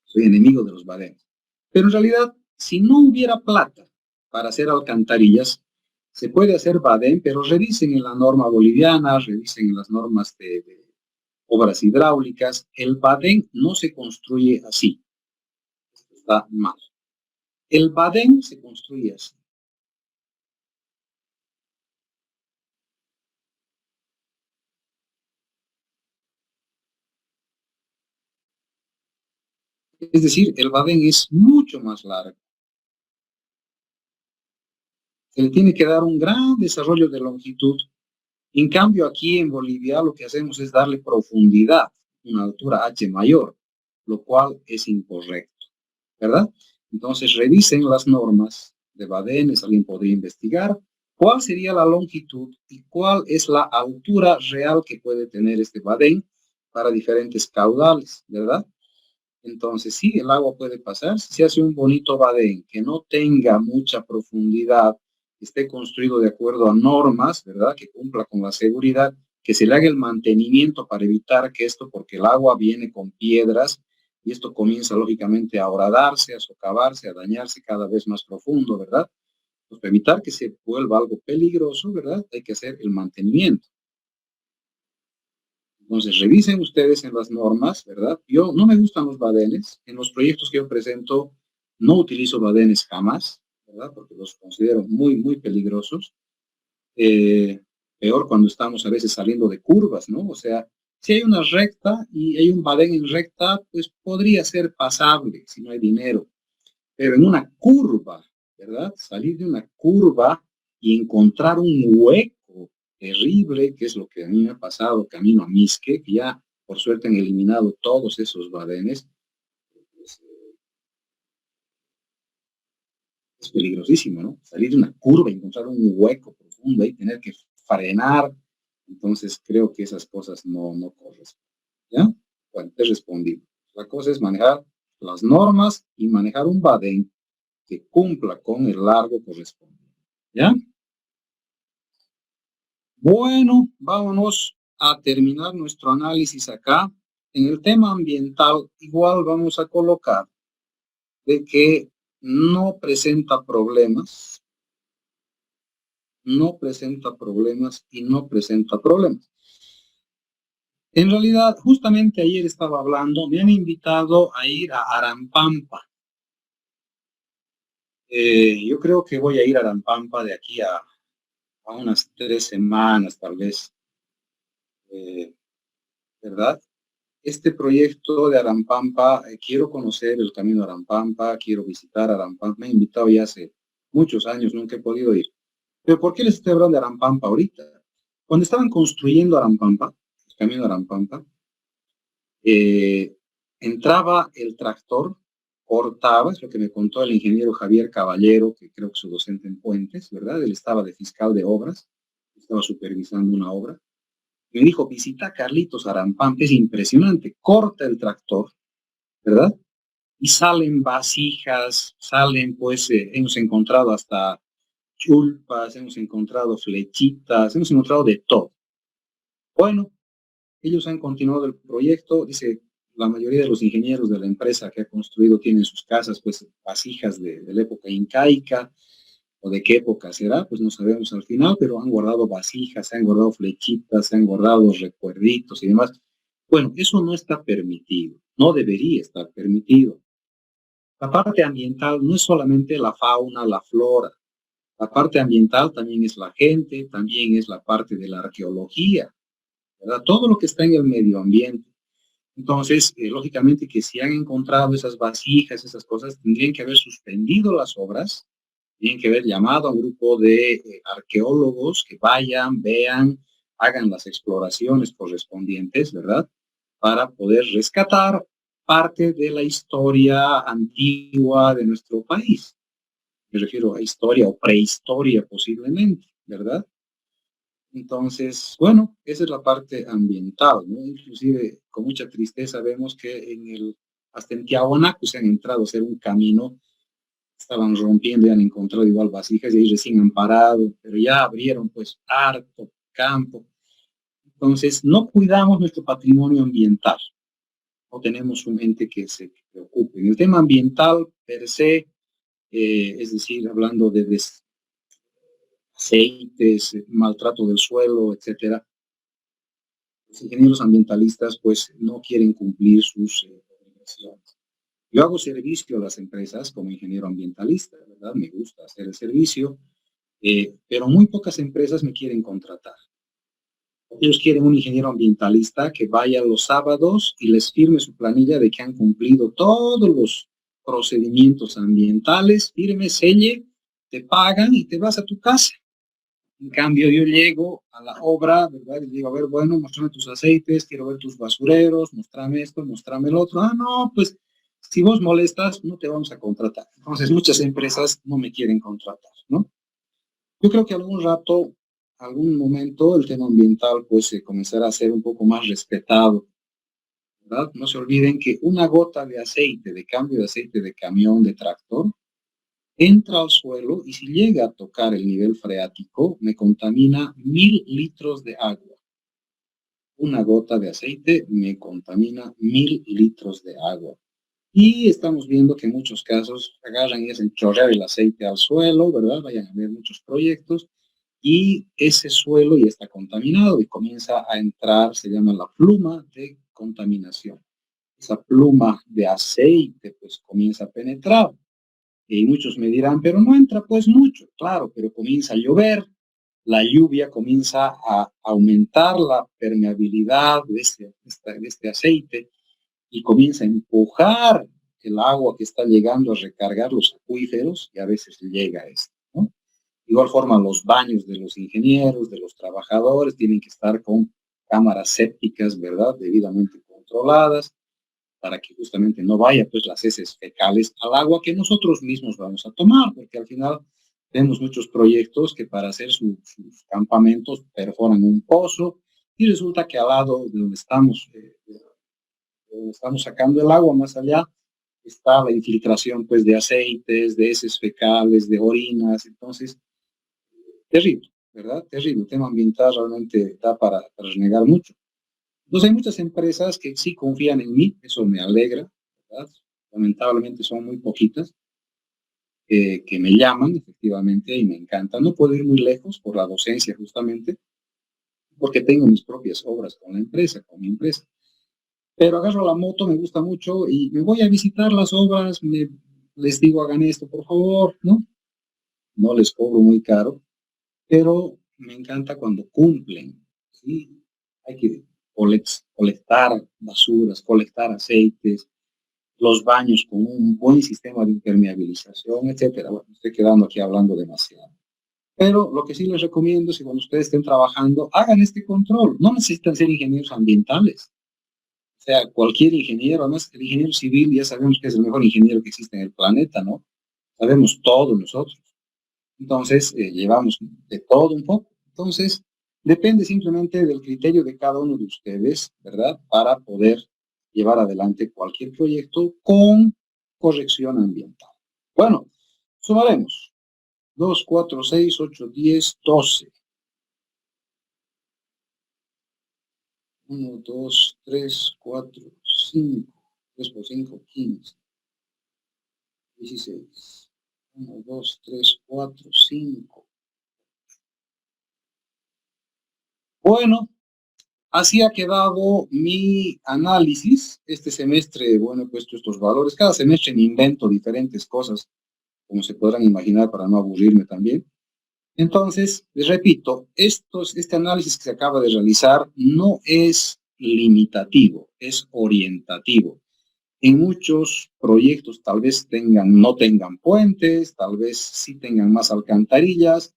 S1: Soy enemigo de los badenes. Pero en realidad, si no hubiera plata para hacer alcantarillas, se puede hacer badén, pero revisen en la norma boliviana, revisen en las normas de obras hidráulicas. El badén no se construye así. Está mal. El badén se construye así. Es decir, el badén es mucho más largo. Se le tiene que dar un gran desarrollo de longitud. En cambio, aquí en Bolivia lo que hacemos es darle profundidad, una altura H mayor, lo cual es incorrecto, ¿verdad? Entonces, revisen las normas de badenes, alguien podría investigar cuál sería la longitud y cuál es la altura real que puede tener este badén para diferentes caudales, ¿verdad? Entonces, sí, el agua puede pasar. Si se hace un bonito badén que no tenga mucha profundidad, esté construido de acuerdo a normas, ¿verdad? Que cumpla con la seguridad, que se le haga el mantenimiento para evitar que esto, porque el agua viene con piedras y esto comienza lógicamente a horadarse, a socavarse, a dañarse cada vez más profundo, ¿verdad? Pues para evitar que se vuelva algo peligroso, ¿verdad? Hay que hacer el mantenimiento. Entonces, revisen ustedes en las normas, ¿verdad? Yo no me gustan los badenes. En los proyectos que yo presento, no utilizo badenes jamás, ¿verdad? Porque los considero muy, muy peligrosos. Peor cuando estamos a veces saliendo de curvas, ¿no? O sea, si hay una recta y hay un badén en recta, pues podría ser pasable si no hay dinero. Pero en una curva, ¿verdad? Salir de una curva y encontrar un hueco terrible, que es lo que a mí me ha pasado camino a Misque, que ya por suerte han eliminado todos esos badenes. Es peligrosísimo, ¿no? Salir de una curva, encontrar un hueco profundo y tener que frenar. Entonces creo que esas cosas no corresponden. ¿Ya? Bueno, te respondí. La cosa es manejar las normas y manejar un badén que cumpla con el largo correspondiente. ¿Ya? Bueno, vámonos a terminar nuestro análisis acá. En el tema ambiental, igual vamos a colocar de que no presenta problemas, no presenta problemas y no presenta problemas. En realidad, justamente ayer estaba hablando, me han invitado a ir a Arampampa. Yo creo que voy a ir a Arampampa de aquí a unas 3 semanas, tal vez, ¿verdad? Este proyecto de Arampampa, quiero conocer el camino a Arampampa, quiero visitar Arampampa. Me han invitado ya hace muchos años, nunca he podido ir. Pero ¿por qué les estoy hablando de Arampampa ahorita? Cuando estaban construyendo Arampampa, el camino a Arampampa, entraba el tractor, cortaba, es lo que me contó el ingeniero Javier Caballero, que creo que es su docente en Puentes, ¿verdad? Él estaba de fiscal de obras, estaba supervisando una obra. Me dijo, visita Carlitos Arampampa, es impresionante, corta el tractor, ¿verdad? Y salen vasijas, salen, pues, hemos encontrado hasta chulpas, hemos encontrado flechitas, hemos encontrado de todo. Bueno, ellos han continuado el proyecto, dice, la mayoría de los ingenieros de la empresa que ha construido tienen sus casas, pues, vasijas de la época incaica, o de qué época será, pues no sabemos al final, pero han guardado vasijas, se han guardado flechitas, se han guardado recuerditos y demás. Bueno, eso no está permitido, no debería estar permitido. La parte ambiental no es solamente la fauna, la flora, la parte ambiental también es la gente, también es la parte de la arqueología, ¿verdad? Todo lo que está en el medio ambiente. Entonces, lógicamente que si han encontrado esas vasijas, esas cosas, tendrían que haber suspendido las obras, tienen que haber llamado a un grupo de arqueólogos que vayan, vean, hagan las exploraciones correspondientes, ¿verdad? Para poder rescatar parte de la historia antigua de nuestro país. Me refiero a historia o prehistoria posiblemente, ¿verdad? Entonces, bueno, esa es la parte ambiental, ¿no? Inclusive, con mucha tristeza vemos que hasta en Tiahuanaco se han entrado a hacer un camino, estaban rompiendo y han encontrado igual vasijas y ahí recién han parado, pero ya abrieron pues harto campo. Entonces, no cuidamos nuestro patrimonio ambiental, no tenemos un ente que se preocupe. En el tema ambiental per se, es decir, hablando de aceites, maltrato del suelo, etcétera, los ingenieros ambientalistas pues no quieren cumplir sus obligaciones. Yo hago servicio a las empresas como ingeniero ambientalista, ¿verdad? Me gusta hacer el servicio, pero muy pocas empresas me quieren contratar. Ellos quieren un ingeniero ambientalista que vaya los sábados y les firme su planilla de que han cumplido todos los procedimientos ambientales, firme, selle, te pagan y te vas a tu casa. En cambio, yo llego a la obra, ¿verdad? Y digo, a ver, bueno, muéstrame tus aceites, quiero ver tus basureros, muéstrame esto, muéstrame el otro. Ah, no, pues, si vos molestas, no te vamos a contratar. Entonces, muchas empresas no me quieren contratar, ¿no? Yo creo que algún rato, algún momento, el tema ambiental, pues, comenzará a ser un poco más respetado, ¿verdad? No se olviden que una gota de aceite, de cambio de aceite de camión, de tractor, entra al suelo y si llega a tocar el nivel freático, me contamina 1000 litros de agua. Una gota de aceite me contamina 1000 litros de agua. Y estamos viendo que en muchos casos agarran y hacen chorrear el aceite al suelo, ¿verdad? Vayan a ver muchos proyectos y ese suelo ya está contaminado y comienza a entrar, se llama la pluma de contaminación. Esa pluma de aceite pues comienza a penetrar. Y muchos me dirán, pero no entra pues mucho, claro, pero comienza a llover, la lluvia comienza a aumentar la permeabilidad de este aceite y comienza a empujar el agua que está llegando a recargar los acuíferos y a veces llega a esto, ¿no? De igual forma, los baños de los ingenieros, de los trabajadores, tienen que estar con cámaras sépticas, ¿verdad? Debidamente controladas para que justamente no vaya pues las heces fecales al agua que nosotros mismos vamos a tomar, porque al final tenemos muchos proyectos que para hacer sus campamentos perforan un pozo y resulta que al lado de donde estamos sacando el agua, más allá, está la infiltración pues de aceites, de heces fecales, de orinas, entonces, terrible, ¿verdad? Terrible, el tema ambiental realmente da para renegar mucho. Entonces hay muchas empresas que sí confían en mí, eso me alegra, ¿verdad? Lamentablemente son muy poquitas que me llaman efectivamente y me encanta. No puedo ir muy lejos por la docencia justamente, porque tengo mis propias obras con la empresa, con mi empresa. Pero agarro la moto, me gusta mucho y me voy a visitar las obras, me les digo hagan esto, por favor, ¿no? No les cobro muy caro, pero me encanta cuando cumplen, ¿sí? Hay que colectar basuras, colectar aceites, los baños con un buen sistema de impermeabilización, etcétera. Bueno, estoy quedando aquí hablando demasiado. Pero lo que sí les recomiendo es que cuando ustedes estén trabajando, hagan este control. No necesitan ser ingenieros ambientales. O sea, cualquier ingeniero, además el ingeniero civil ya sabemos que es el mejor ingeniero que existe en el planeta, ¿no? Sabemos todo nosotros. Entonces, llevamos de todo un poco. Entonces, depende simplemente del criterio de cada uno de ustedes, ¿verdad? Para poder llevar adelante cualquier proyecto con corrección ambiental. Bueno, sumaremos. 2, 4, 6, 8, 10, 12. 1, 2, 3, 4, 5. 3 por 5, 15. 16. 1, 2, 3, 4, 5. Bueno, así ha quedado mi análisis. Este semestre, bueno, he puesto estos valores. Cada semestre me invento diferentes cosas, como se podrán imaginar, para no aburrirme también. Entonces, les repito, este análisis que se acaba de realizar no es limitativo, es orientativo. En muchos proyectos tal vez no tengan puentes, tal vez sí tengan más alcantarillas,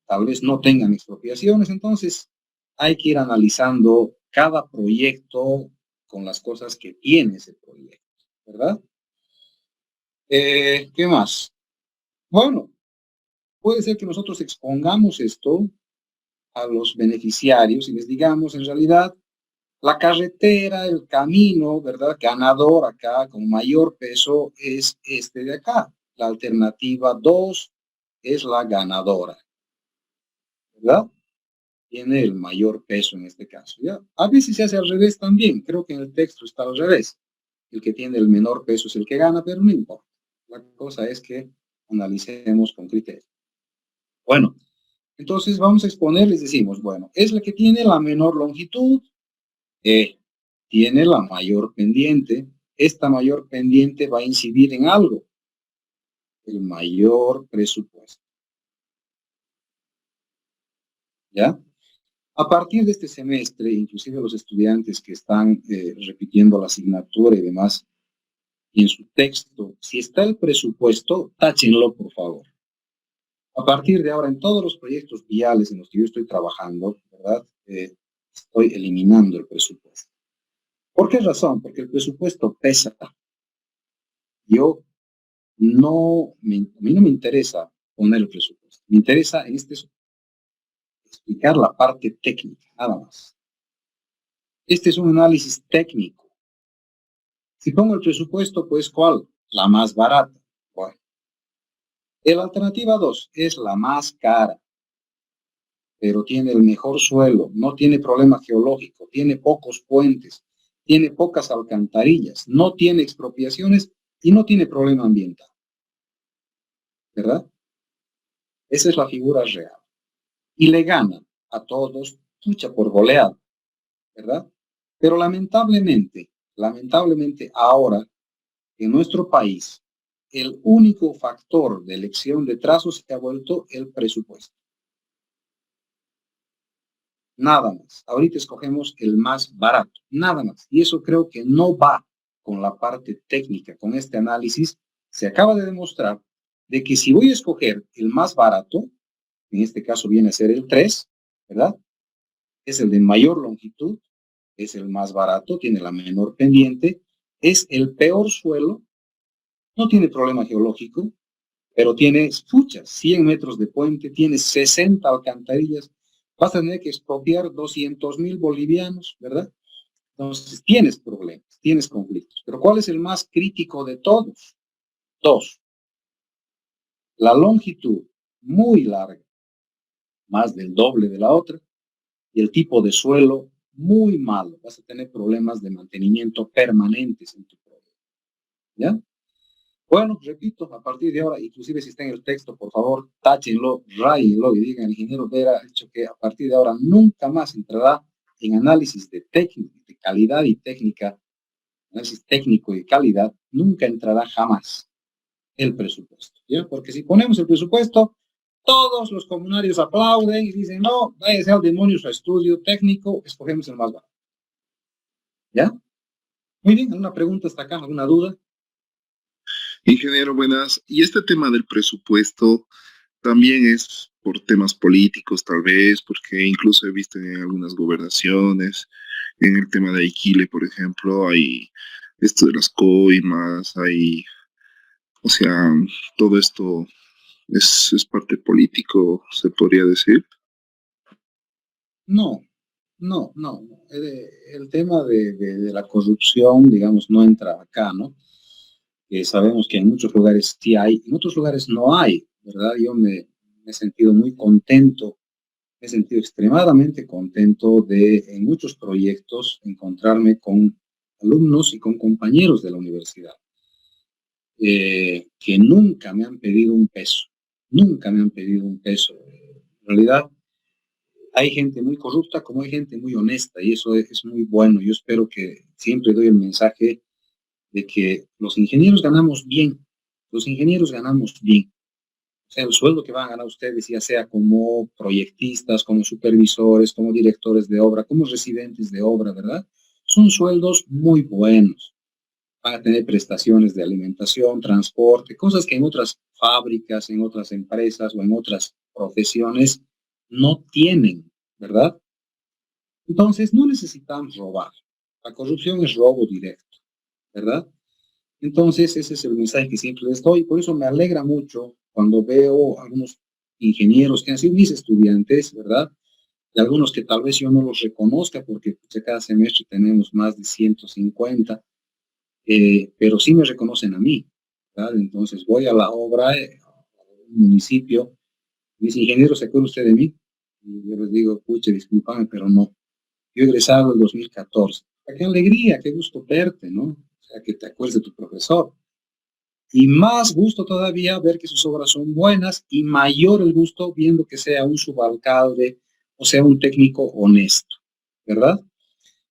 S1: tal vez no tengan expropiaciones. Entonces, hay que ir analizando cada proyecto con las cosas que tiene ese proyecto, ¿verdad? ¿Qué más? Bueno, puede ser que nosotros expongamos esto a los beneficiarios y les digamos, en realidad, la carretera, el camino, ¿verdad? Ganador acá, con mayor peso, es este de acá. La alternativa 2 es la ganadora, ¿verdad? Tiene el mayor peso en este caso, ¿ya? A veces se hace al revés también. Creo que en el texto está al revés. El que tiene el menor peso es el que gana, pero no importa. La cosa es que analicemos con criterio. Bueno, entonces vamos a exponer, les decimos, bueno, es la que tiene la menor longitud, tiene la mayor pendiente. Esta mayor pendiente va a incidir en algo, el mayor presupuesto. ¿Ya? A partir de este semestre, inclusive los estudiantes que están repitiendo la asignatura y demás, y en su texto, si está el presupuesto, táchenlo, por favor. A partir de ahora, en todos los proyectos viales en los que yo estoy trabajando, ¿verdad? Estoy eliminando el presupuesto. ¿Por qué razón? Porque el presupuesto pesa. Yo a mí no me interesa poner el presupuesto. Me interesa en explicar la parte técnica, nada más. Este es un análisis técnico. Si pongo el presupuesto, pues ¿cuál? La más barata. Bueno. La alternativa 2 es la más cara, pero tiene el mejor suelo, no tiene problema geológico, tiene pocos puentes, tiene pocas alcantarillas, no tiene expropiaciones y no tiene problema ambiental. ¿Verdad? Esa es la figura real. Y le gana a todos, lucha por goleada, ¿verdad? Pero lamentablemente ahora, en nuestro país, el único factor de elección de trazos se ha vuelto el presupuesto. Nada más. Ahorita escogemos el más barato, nada más. Y eso creo que no va con la parte técnica. Con este análisis se acaba de demostrar de que si voy a escoger el más barato, en este caso viene a ser el 3, ¿verdad? Es el de mayor longitud, es el más barato, tiene la menor pendiente, es el peor suelo, no tiene problema geológico, pero tiene 100 metros de puente, tiene 60 alcantarillas, vas a tener que expropiar 200,000 bolivianos, ¿verdad? Entonces tienes problemas, tienes conflictos. Pero ¿cuál es el más crítico de todos? 2. La longitud muy larga, más del doble de la otra, y el tipo de suelo muy malo. Vas a tener problemas de mantenimiento permanentes en tu proyecto. ¿Ya? Bueno, repito, a partir de ahora, inclusive si está en el texto, por favor, táchenlo, ráyenlo y digan, ingeniero Vera ha dicho que a partir de ahora nunca más entrará en análisis de técnica, de calidad y técnica, análisis técnico y calidad, nunca entrará jamás. el presupuesto, ¿ya? Porque si ponemos el presupuesto, todos los comunarios aplauden y dicen, no, váyase al demonio su estudio técnico, escogemos el más barato, ¿ya? Muy bien, ¿alguna pregunta hasta acá? ¿Alguna duda?
S5: Ingeniero, buenas. Y este tema del presupuesto también es por temas políticos, tal vez, porque incluso he visto en algunas gobernaciones, en el tema de Iquile, por ejemplo, hay esto de las coimas, hay, o sea, todo esto es parte político, se podría decir.
S1: No, no. El tema de la corrupción, digamos, no entra acá, ¿no? Sabemos que en muchos lugares sí hay, en otros lugares no hay, ¿verdad? Me he sentido muy contento, me he sentido extremadamente contento de en muchos proyectos encontrarme con alumnos y con compañeros de la universidad que nunca me han pedido un peso, nunca me han pedido un peso. En realidad, hay gente muy corrupta como hay gente muy honesta y eso es muy bueno. Yo espero que siempre doy el mensaje de que los ingenieros ganamos bien, los ingenieros ganamos bien. O sea, el sueldo que van a ganar ustedes, ya sea como proyectistas, como supervisores, como directores de obra, como residentes de obra, ¿verdad? Son sueldos muy buenos. Van a tener prestaciones de alimentación, transporte, cosas que en otras fábricas, en otras empresas o en otras profesiones no tienen, ¿verdad? Entonces, no necesitamos robar. La corrupción es robo directo, ¿verdad? Entonces, ese es el mensaje que siempre les doy. Por eso me alegra mucho cuando veo algunos ingenieros que han sido mis estudiantes, ¿verdad? Y algunos que tal vez yo no los reconozca porque pues, cada semestre tenemos más de 150, pero sí me reconocen a mí, ¿verdad? Entonces voy a la obra, a un municipio, mis ingenieros, ¿se acuerdan usted de mí? Y yo les digo, puche, discúlpame, pero no. Yo he egresado en 2014. Qué alegría, qué gusto verte, ¿no? O sea, que te acuerdes de tu profesor. Y más gusto todavía ver que sus obras son buenas y mayor el gusto viendo que sea un subalcalde o sea un técnico honesto, ¿verdad?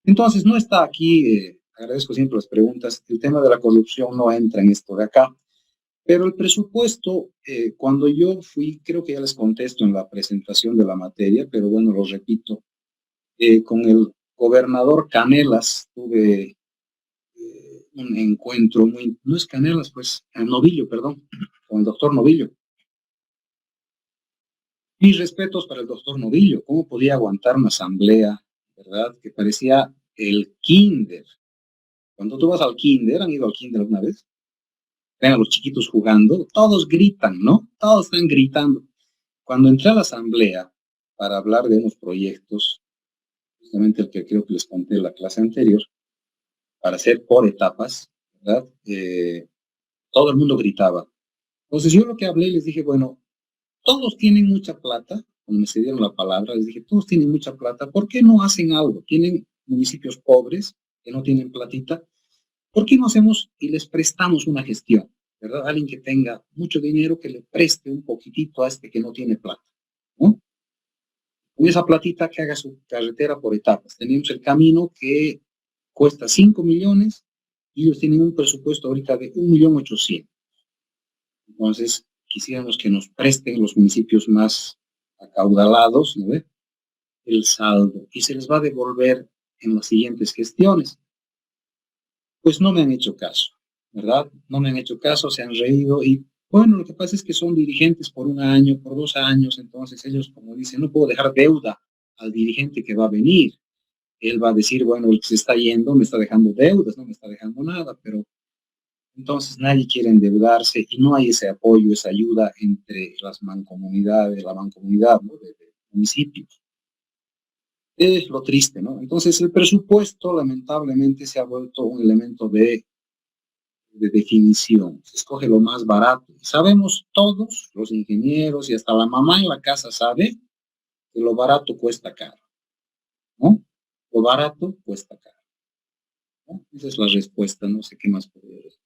S1: Entonces, no está aquí, agradezco siempre las preguntas, el tema de la corrupción no entra en esto de acá, pero el presupuesto, cuando yo fui, creo que ya les contesto en la presentación de la materia, pero bueno, lo repito, con el gobernador Canelas tuve un encuentro muy, no es Canelas, pues, Novillo, perdón, con el doctor Novillo. Mis respetos para el doctor Novillo, ¿cómo podía aguantar una asamblea, verdad? Que parecía el kinder. Cuando tú vas al kinder, ¿han ido al kinder alguna vez? Ven a los chiquitos jugando, todos gritan, ¿no? Todos están gritando. Cuando entré a la asamblea para hablar de unos proyectos, justamente el que creo que les conté en la clase anterior, para hacer por etapas, ¿verdad? Todo el mundo gritaba. Entonces yo lo que hablé, les dije, bueno, todos tienen mucha plata, cuando me cedieron la palabra, les dije, todos tienen mucha plata, ¿por qué no hacen algo? Tienen municipios pobres que no tienen platita, ¿por qué no hacemos y les prestamos una gestión? ¿Verdad? Alguien que tenga mucho dinero que le preste un poquitito a este que no tiene plata, ¿no? Con esa platita que haga su carretera por etapas. Tenemos el camino que cuesta 5 millones y ellos tienen un presupuesto ahorita de 1.800.000. Entonces, quisiéramos que nos presten los municipios más acaudalados, ¿no ve? El saldo y se les va a devolver en las siguientes gestiones. Pues no me han hecho caso, ¿verdad? No me han hecho caso, se han reído y bueno, lo que pasa es que son dirigentes por un año, por 2 años, entonces ellos, como dicen, no puedo dejar deuda al dirigente que va a venir. Él va a decir, bueno, el que se está yendo me está dejando deudas, no me está dejando nada, pero entonces nadie quiere endeudarse y no hay ese apoyo, esa ayuda entre las mancomunidades, la mancomunidad, ¿no? de municipios. Es lo triste, ¿no? Entonces el presupuesto lamentablemente se ha vuelto un elemento de definición. Se escoge lo más barato. Sabemos todos, los ingenieros y hasta la mamá en la casa sabe que lo barato cuesta caro, ¿no? Lo barato cuesta caro, ¿no? Esa es la respuesta, no sé qué más podría decir.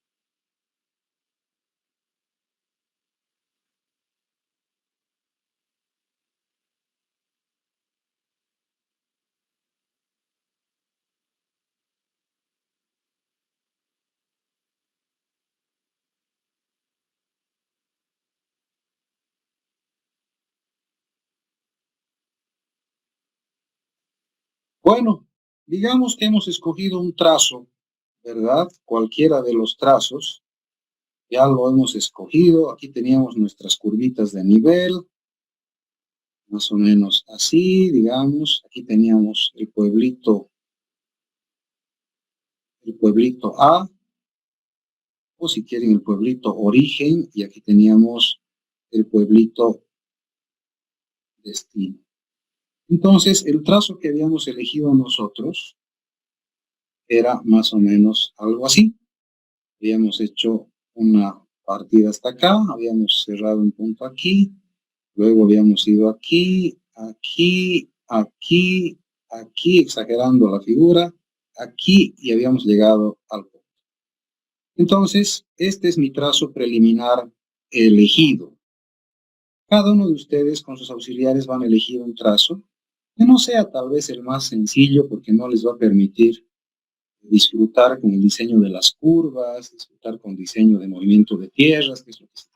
S1: Bueno, digamos que hemos escogido un trazo, ¿verdad? Cualquiera de los trazos, ya lo hemos escogido. Aquí teníamos nuestras curvitas de nivel, más o menos así, digamos. Aquí teníamos el pueblito A, o si quieren el pueblito origen, y aquí teníamos el pueblito destino. Entonces, el trazo que habíamos elegido nosotros era más o menos algo así. Habíamos hecho una partida hasta acá, habíamos cerrado un punto aquí, luego habíamos ido aquí, aquí, aquí, aquí, exagerando la figura, aquí, y habíamos llegado al punto. Entonces, este es mi trazo preliminar elegido. Cada uno de ustedes con sus auxiliares van a elegir un trazo que no sea tal vez el más sencillo, porque no les va a permitir disfrutar con el diseño de las curvas, disfrutar con diseño de movimiento de tierras, que es lo que se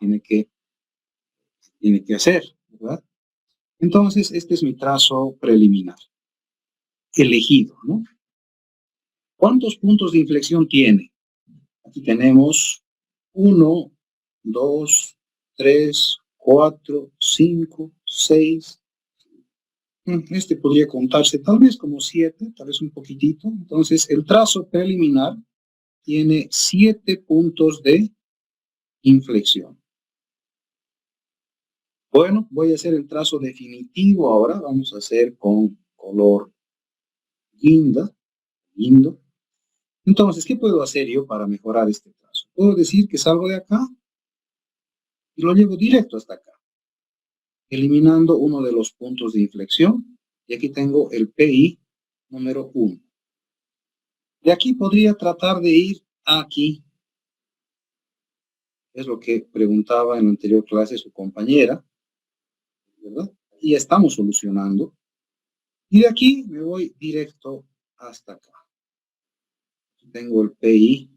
S1: tiene que hacer, ¿verdad? Entonces, este es mi trazo preliminar, elegido, ¿no? ¿Cuántos puntos de inflexión tiene? Aquí tenemos 1, 2, 3, 4, 5, 6. Este podría contarse tal vez como 7, tal vez un poquitito. Entonces, el trazo preliminar tiene 7 puntos de inflexión. Bueno, voy a hacer el trazo definitivo ahora. Vamos a hacer con color guindo. Entonces, ¿qué puedo hacer yo para mejorar este trazo? Puedo decir que salgo de acá y lo llevo directo hasta acá, eliminando uno de los puntos de inflexión. Y aquí tengo el PI número 1. De aquí podría tratar de ir aquí. Es lo que preguntaba en la anterior clase su compañera, ¿verdad? Y estamos solucionando. Y de aquí me voy directo hasta acá. Tengo el PI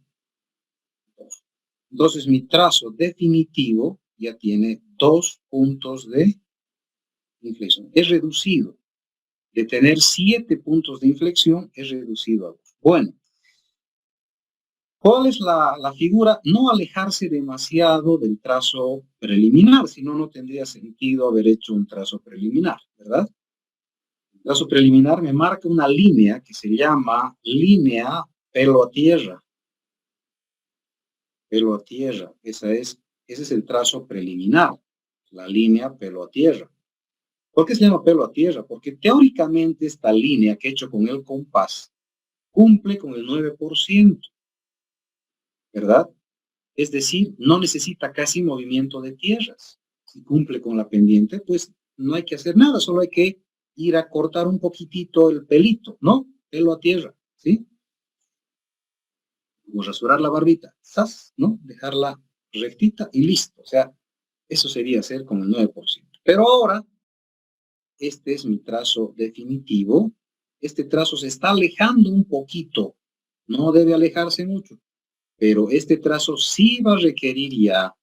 S1: 2. Entonces mi trazo definitivo ya tiene 2 puntos de inflexión. Es reducido. De tener 7 puntos de inflexión, es reducido a 2. Bueno, ¿cuál es la figura? No alejarse demasiado del trazo preliminar, si no, no tendría sentido haber hecho un trazo preliminar, ¿verdad? El trazo preliminar me marca una línea que se llama línea pelo a tierra. Pelo a tierra, ese es el trazo preliminar, la línea pelo a tierra. ¿Por qué se llama pelo a tierra? Porque teóricamente esta línea que he hecho con el compás cumple con el 9%, ¿verdad? Es decir, no necesita casi movimiento de tierras. Si cumple con la pendiente, pues no hay que hacer nada, solo hay que ir a cortar un poquitito el pelito, ¿no? Pelo a tierra, ¿sí? Como rasurar la barbita, ¡zas!, ¿no? Dejarla rectita y listo. O sea, eso sería hacer con el 9%. Pero ahora, este es mi trazo definitivo. Este trazo se está alejando un poquito. No debe alejarse mucho. Pero este trazo sí va a requerir ya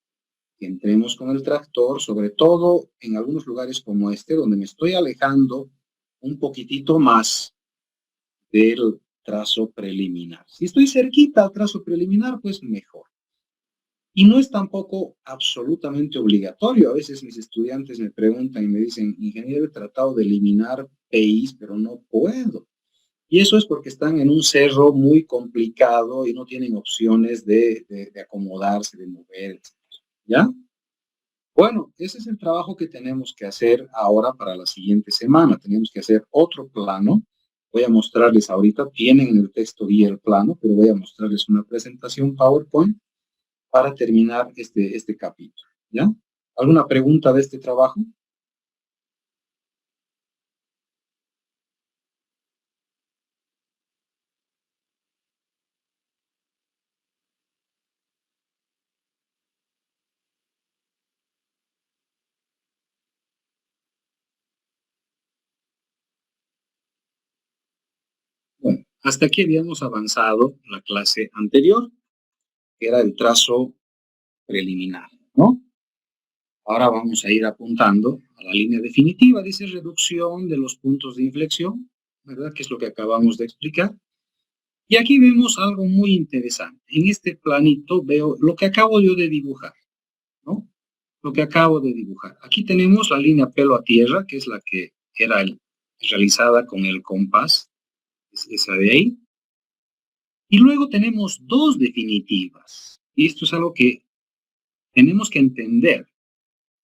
S1: que entremos con el tractor, sobre todo en algunos lugares como este, donde me estoy alejando un poquitito más del trazo preliminar. Si estoy cerquita al trazo preliminar, pues mejor. Y no es tampoco absolutamente obligatorio. A veces mis estudiantes me preguntan y me dicen, ingeniero, he tratado de eliminar PIs, pero no puedo. Y eso es porque están en un cerro muy complicado y no tienen opciones de acomodarse, de mover, etc. ¿Ya? Bueno, ese es el trabajo que tenemos que hacer ahora para la siguiente semana. Tenemos que hacer otro plano. Voy a mostrarles ahorita, tienen en el texto guía el plano, pero voy a mostrarles una presentación PowerPoint para terminar este capítulo, ¿ya? ¿Alguna pregunta de este trabajo? Bueno, hasta aquí habíamos avanzado en la clase anterior, que era el trazo preliminar, ¿no? Ahora vamos a ir apuntando a la línea definitiva. Dice reducción de los puntos de inflexión. ¿verdad? Que es lo que acabamos de explicar. Y aquí vemos algo muy interesante. En este planito veo lo que acabo yo de dibujar, ¿no? Lo que acabo de dibujar. Aquí tenemos la línea pelo a tierra, que es la que era realizada con el compás, es esa de ahí. Y luego tenemos dos definitivas. Y esto es algo que tenemos que entender,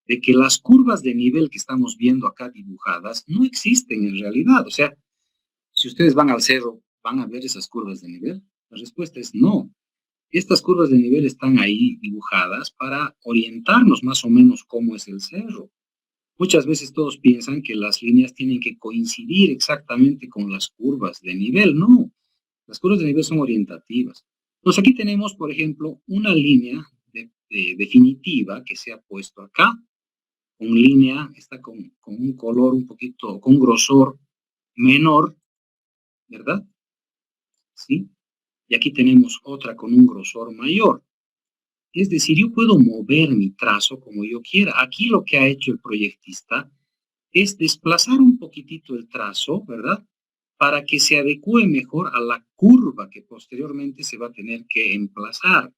S1: de que las curvas de nivel que estamos viendo acá dibujadas no existen en realidad. O sea, si ustedes van al cerro, ¿van a ver esas curvas de nivel? La respuesta es no. Estas curvas de nivel están ahí dibujadas para orientarnos más o menos cómo es el cerro. Muchas veces todos piensan que las líneas tienen que coincidir exactamente con las curvas de nivel. No, las curvas de nivel son orientativas. Entonces aquí tenemos, por ejemplo, una línea definitiva que se ha puesto acá, con línea, está con un color un poquito, con grosor menor, ¿verdad? ¿Sí? Y aquí tenemos otra con un grosor mayor. Es decir, yo puedo mover mi trazo como yo quiera. Aquí lo que ha hecho el proyectista es desplazar un poquitito el trazo, ¿verdad? Para que se adecue mejor a la curva que posteriormente se va a tener que emplazar,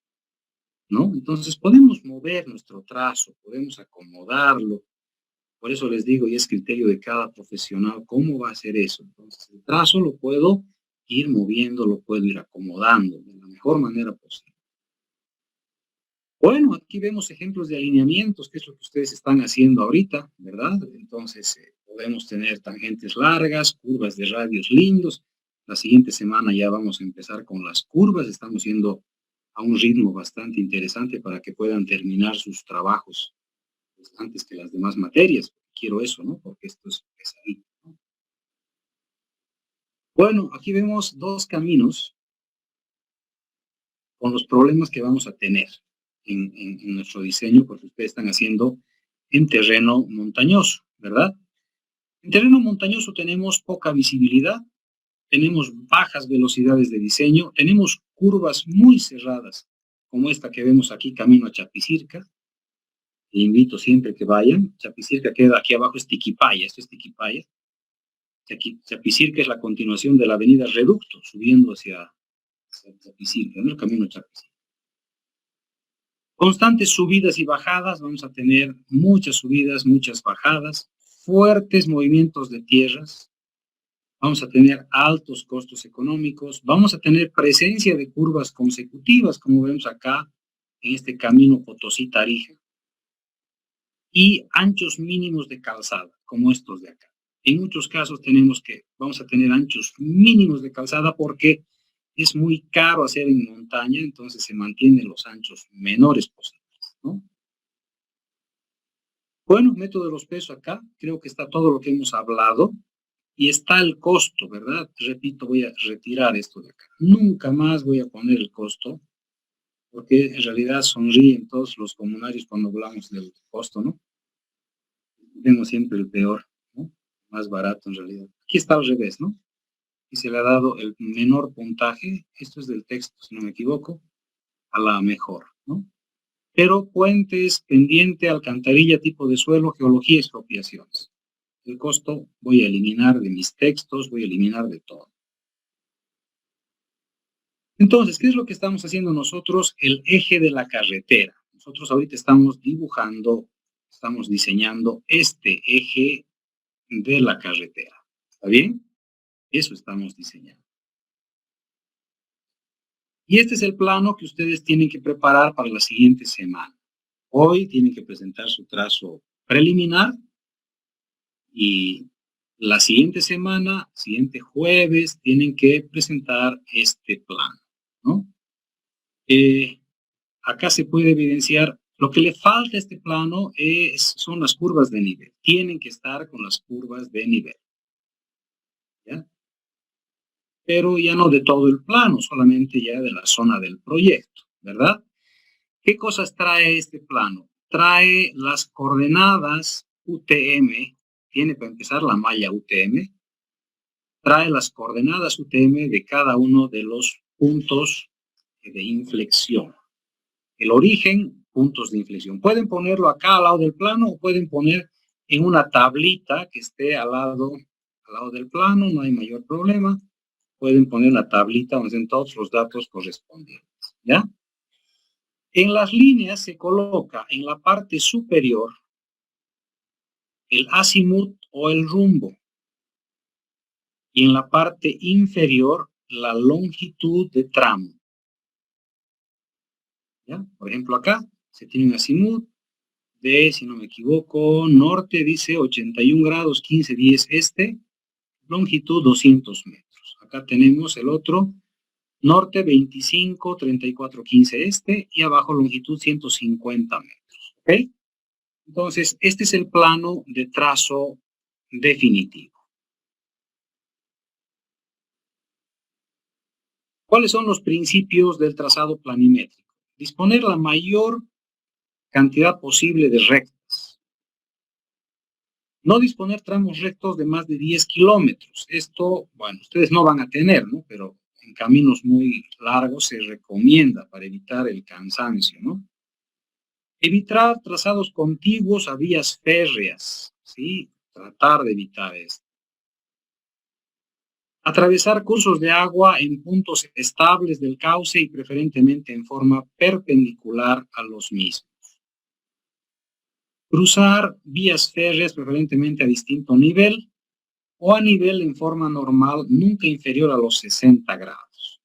S1: ¿no? Entonces podemos mover nuestro trazo, podemos acomodarlo. Por eso les digo, y es criterio de cada profesional, cómo va a hacer eso. Entonces, el trazo lo puedo ir moviendo, lo puedo ir acomodando de la mejor manera posible. Bueno, aquí vemos ejemplos de alineamientos, que es lo que ustedes están haciendo ahorita, ¿verdad? Entonces, podemos tener tangentes largas, curvas de radios lindos. La siguiente semana ya vamos a empezar con las curvas. Estamos yendo a un ritmo bastante interesante para que puedan terminar sus trabajos antes que las demás materias. Quiero eso, ¿no? Porque esto es pesadito, ¿no? Bueno, aquí vemos dos caminos con los problemas que vamos a tener en nuestro diseño, porque ustedes están haciendo en terreno montañoso, ¿verdad? En terreno montañoso tenemos poca visibilidad, tenemos bajas velocidades de diseño, tenemos curvas muy cerradas, como esta que vemos aquí, camino a Chapicirca. Le invito siempre que vayan. Chapicirca queda aquí abajo, es Tiquipaya, esto es Tiquipaya. Chapicirca es la continuación de la avenida Reducto, subiendo hacia Chapicirca, ¿no? El camino a Chapicirca. Constantes subidas y bajadas, vamos a tener muchas subidas, muchas bajadas, fuertes movimientos de tierras, vamos a tener altos costos económicos, vamos a tener presencia de curvas consecutivas, como vemos acá en este camino Potosí-Tarija, y anchos mínimos de calzada, como estos de acá. En muchos casos vamos a tener anchos mínimos de calzada porque es muy caro hacer en montaña, entonces se mantienen los anchos menores posibles, ¿no? Bueno, método de los pesos acá, creo que está todo lo que hemos hablado y está el costo, ¿verdad? Repito, voy a retirar esto de acá. Nunca más voy a poner el costo, porque en realidad sonríen todos los comunarios cuando hablamos del costo, ¿no? Vemos siempre el peor, ¿no? Más barato en realidad. Aquí está al revés, ¿no? Y se le ha dado el menor puntaje, esto es del texto, si no me equivoco, a la mejor, ¿no? Pero puentes, pendiente, alcantarilla, tipo de suelo, geología, expropiaciones. El costo voy a eliminar de mis textos, voy a eliminar de todo. Entonces, ¿qué es lo que estamos haciendo nosotros? El eje de la carretera. Nosotros ahorita estamos dibujando, estamos diseñando este eje de la carretera. ¿Está bien? Eso estamos diseñando. Y este es el plano que ustedes tienen que preparar para la siguiente semana. Hoy tienen que presentar su trazo preliminar y la siguiente semana, siguiente jueves, tienen que presentar este plano, ¿no? Acá se puede evidenciar, lo que le falta a este plano son las curvas de nivel. Tienen que estar con las curvas de nivel, ¿ya? Pero ya no de todo el plano, solamente ya de la zona del proyecto, ¿verdad? ¿Qué cosas trae este plano? Trae las coordenadas UTM, tiene para empezar la malla UTM, trae las coordenadas UTM de cada uno de los puntos de inflexión. El origen, puntos de inflexión. Pueden ponerlo acá al lado del plano o pueden poner en una tablita que esté al lado al lado del plano, no hay mayor problema. Pueden poner la tablita donde estén todos los datos correspondientes, ¿ya? En las líneas se coloca en la parte superior el azimut o el rumbo y en la parte inferior la longitud de tramo. ¿Ya? Por ejemplo, acá se tiene un azimut de, si no me equivoco, norte dice 81 grados 15-10 este, longitud 200 metros. Acá tenemos el otro, norte 25 34 15 este y abajo longitud 150 metros. ¿Ok? Entonces, este es el plano de trazo definitivo. ¿Cuáles son los principios del trazado planimétrico? Disponer la mayor cantidad posible de rectas. No disponer tramos rectos de más de 10 kilómetros. Esto, bueno, ustedes no van a tener, ¿no? Pero en caminos muy largos se recomienda para evitar el cansancio, ¿no? Evitar trazados contiguos a vías férreas, ¿sí? Tratar de evitar esto. Atravesar cursos de agua en puntos estables del cauce y preferentemente en forma perpendicular a los mismos. Cruzar vías férreas preferentemente a distinto nivel o a nivel en forma normal, nunca inferior a los 60 grados.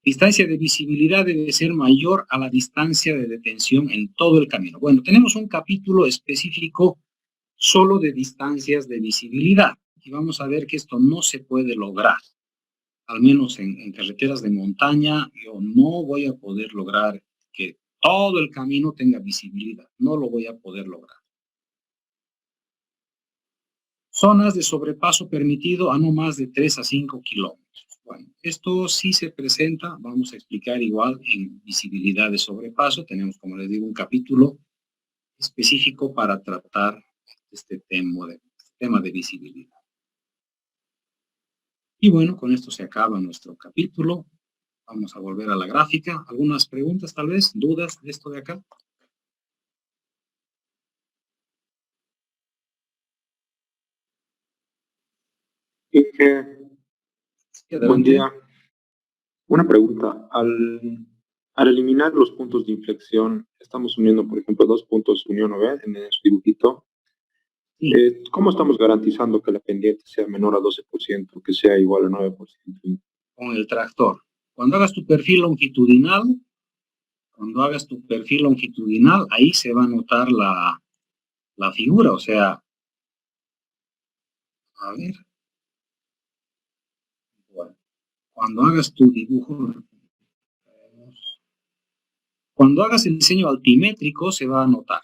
S1: Distancia de visibilidad debe ser mayor a la distancia de detención en todo el camino. Bueno, tenemos un capítulo específico solo de distancias de visibilidad. Y vamos a ver que esto no se puede lograr. Al menos en carreteras de montaña, yo no voy a poder lograr que todo el camino tenga visibilidad. No lo voy a poder lograr. Zonas de sobrepaso permitido a no más de 3 a 5 kilómetros. Bueno, esto sí se presenta, vamos a explicar igual en visibilidad de sobrepaso. Tenemos, como les digo, un capítulo específico para tratar este tema de visibilidad. Y bueno, con esto se acaba nuestro capítulo. Vamos a volver a la gráfica. ¿Algunas preguntas tal vez? ¿Dudas de esto de acá?
S6: Buen día. Una pregunta. Al eliminar los puntos de inflexión, estamos uniendo, por ejemplo, dos puntos unión o B en su dibujito.
S1: Sí.
S6: ¿Cómo estamos garantizando que la pendiente sea menor a 12%, que sea igual a 9%?
S1: Con el tractor. Cuando hagas tu perfil longitudinal, ahí se va a notar la figura, o sea, a ver, bueno, cuando hagas tu dibujo, cuando hagas el diseño altimétrico se va a notar.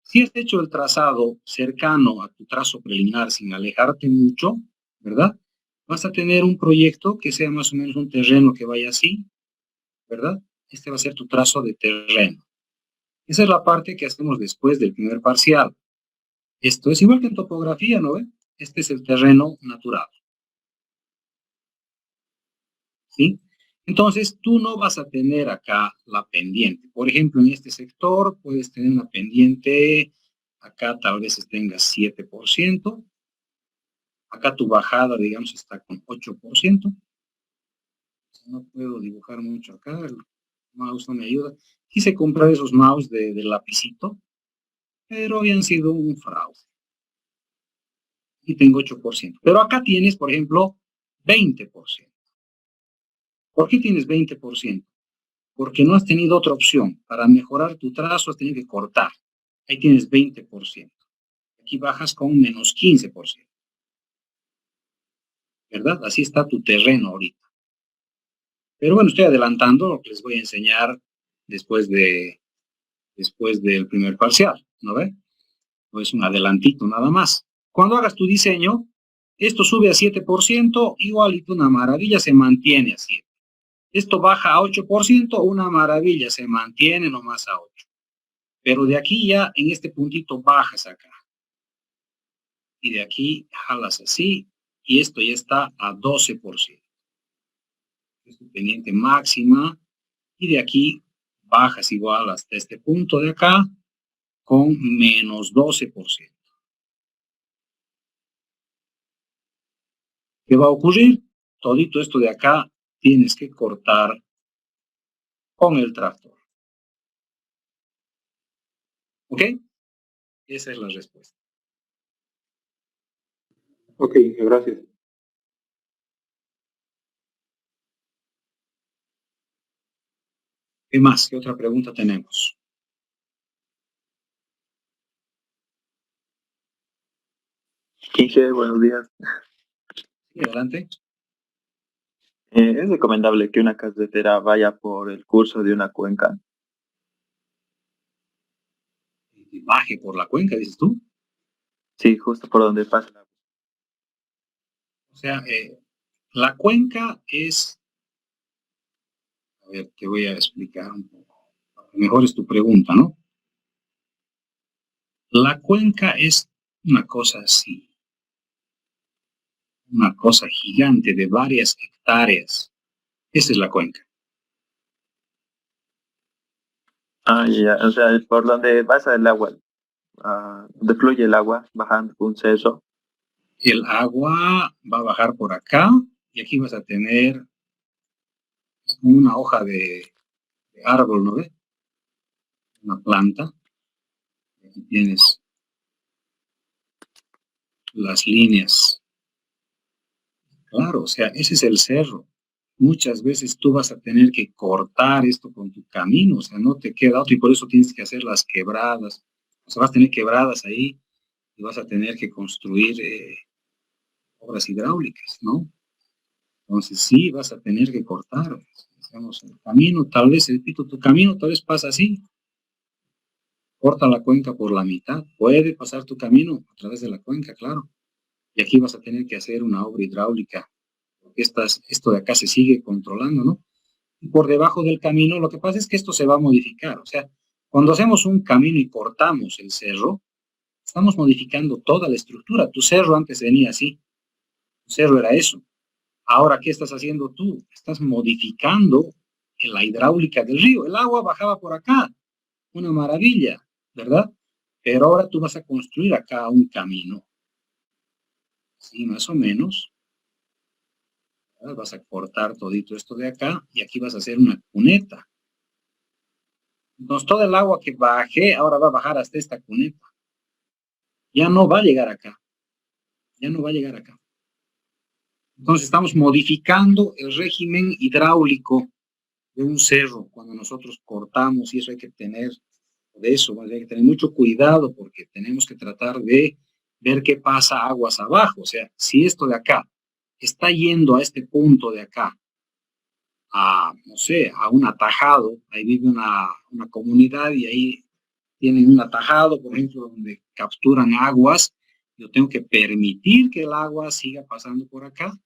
S1: Si has hecho el trazado cercano a tu trazo preliminar sin alejarte mucho, ¿verdad? Vas a tener un proyecto que sea más o menos un terreno que vaya así, ¿verdad? Este va a ser tu trazo de terreno. Esa es la parte que hacemos después del primer parcial. Esto es igual que en topografía, ¿no ve? Este es el terreno natural. ¿Sí? Entonces, tú no vas a tener acá la pendiente. Por ejemplo, en este sector puedes tener una pendiente, acá tal vez tengas 7%. Acá tu bajada, digamos, está con 8%. No puedo dibujar mucho acá, el mouse no me ayuda. Quise comprar esos mouse de lapicito, pero habían sido un fraude. Y tengo 8%. Pero acá tienes, por ejemplo, 20%. ¿Por qué tienes 20%? Porque no has tenido otra opción. Para mejorar tu trazo has tenido que cortar. Ahí tienes 20%. Aquí bajas con menos 15%. ¿Verdad? Así está tu terreno ahorita. Pero bueno, estoy adelantando lo que les voy a enseñar después del primer parcial, ¿no ve? No es un adelantito nada más. Cuando hagas tu diseño, esto sube a 7%, igualito una maravilla, se mantiene a 7%. Esto baja a 8%, una maravilla, se mantiene nomás a 8%. Pero de aquí ya, en este puntito, bajas acá. Y de aquí jalas así, y esto ya está a 12%. Es tu pendiente máxima, y de aquí bajas igual hasta este punto de acá, con menos 12%. ¿Qué va a ocurrir? Todito esto de acá tienes que cortar con el tractor. ¿Ok? Esa es la respuesta.
S6: Ok, gracias.
S1: ¿Qué más? ¿Qué otra pregunta tenemos?
S7: Quique, buenos días.
S1: Sí, adelante.
S7: ¿Es recomendable que una carretera vaya por el curso de una cuenca?
S1: Baje por la cuenca, dices tú.
S7: Sí, justo por donde pasa el agua.
S1: O sea, la cuenca es... A ver, te voy a explicar un poco. Mejor es tu pregunta, ¿no? La cuenca es una cosa así. Una cosa gigante de varias hectáreas. Esa es la cuenca.
S7: Ah, ya, o sea, por donde pasa el agua, donde fluye el agua, bajando un cerro.
S1: El agua va a bajar por acá y aquí vas a tener una hoja de árbol, ¿no ves? Una planta. Aquí tienes las líneas. Claro, o sea, ese es el cerro. Muchas veces tú vas a tener que cortar esto con tu camino, o sea, no te queda otro y por eso tienes que hacer las quebradas. O sea, vas a tener quebradas ahí y vas a tener que construir obras hidráulicas, ¿no? Entonces sí, vas a tener que cortar, digamos, el camino, tal vez, repito, tu camino tal vez pasa así, corta la cuenca por la mitad, puede pasar tu camino a través de la cuenca, claro, y aquí vas a tener que hacer una obra hidráulica, porque esto de acá se sigue controlando, ¿no? Y por debajo del camino, lo que pasa es que esto se va a modificar, o sea, cuando hacemos un camino y cortamos el cerro, estamos modificando toda la estructura. Tu cerro antes venía así, tu cerro era eso. Ahora, ¿qué estás haciendo tú? Estás modificando la hidráulica del río. El agua bajaba por acá, una maravilla, ¿verdad? Pero ahora tú vas a construir acá un camino. Sí, más o menos. ¿Verdad? Vas a cortar todito esto de acá y aquí vas a hacer una cuneta. Entonces, todo el agua que baje ahora va a bajar hasta esta cuneta. Ya no va a llegar acá. Ya no va a llegar acá. Entonces, estamos modificando el régimen hidráulico de un cerro cuando nosotros cortamos, y eso hay que tener de eso, hay que tener mucho cuidado porque tenemos que tratar de ver qué pasa aguas abajo. O sea, si esto de acá está yendo a este punto de acá, a, no sé, a un atajado, ahí vive una comunidad y ahí tienen un atajado, por ejemplo, donde capturan aguas, yo tengo que permitir que el agua siga pasando por acá,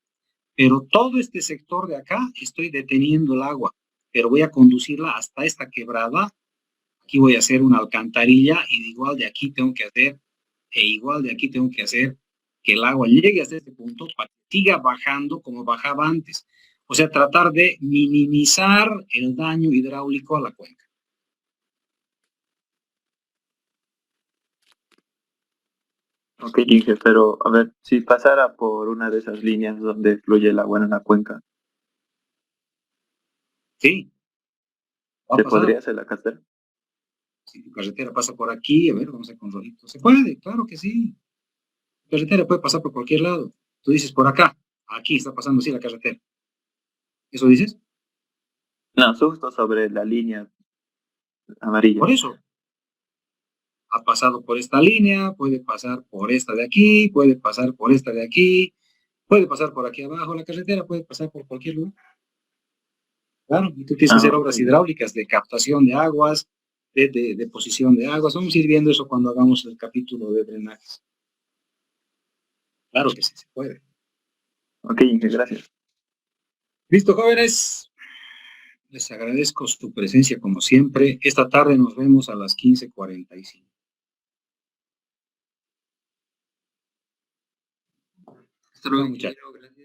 S1: pero todo este sector de acá estoy deteniendo el agua, pero voy a conducirla hasta esta quebrada. Aquí voy a hacer una alcantarilla y igual de aquí tengo que hacer, igual de aquí tengo que hacer que el agua llegue hasta este punto para que siga bajando como bajaba antes. O sea, tratar de minimizar el daño hidráulico a la cuenca.
S7: Ok, Inge, pero a ver, si pasara por una de esas líneas donde fluye el agua en la cuenca,
S1: Sí, va a
S7: ¿se
S1: pasar.
S7: podría hacer la carretera?
S1: Si tu carretera pasa por aquí, a ver, vamos a ir con Rolito. Se puede, claro que sí. La carretera puede pasar por cualquier lado. Tú dices por acá, aquí está pasando así la carretera. ¿Eso dices?
S7: No, justo sobre la línea amarilla.
S1: Por eso, ha pasado por esta línea, puede pasar por esta de aquí, puede pasar por esta de aquí, puede pasar por aquí abajo. La carretera puede pasar por cualquier lugar. Claro, y tú tienes que
S7: Ah,
S1: hacer
S7: ok.
S1: obras hidráulicas de captación de aguas, de deposición de aguas. Vamos a ir viendo eso cuando hagamos el capítulo de drenajes. Claro que sí, se puede.
S7: Ok, Inge, gracias.
S1: Listo, jóvenes. Les agradezco su presencia como siempre. Esta tarde nos vemos a las 15:45.
S3: Hasta luego,
S1: Chao, muchachos.
S3: ingeniero. Gracias.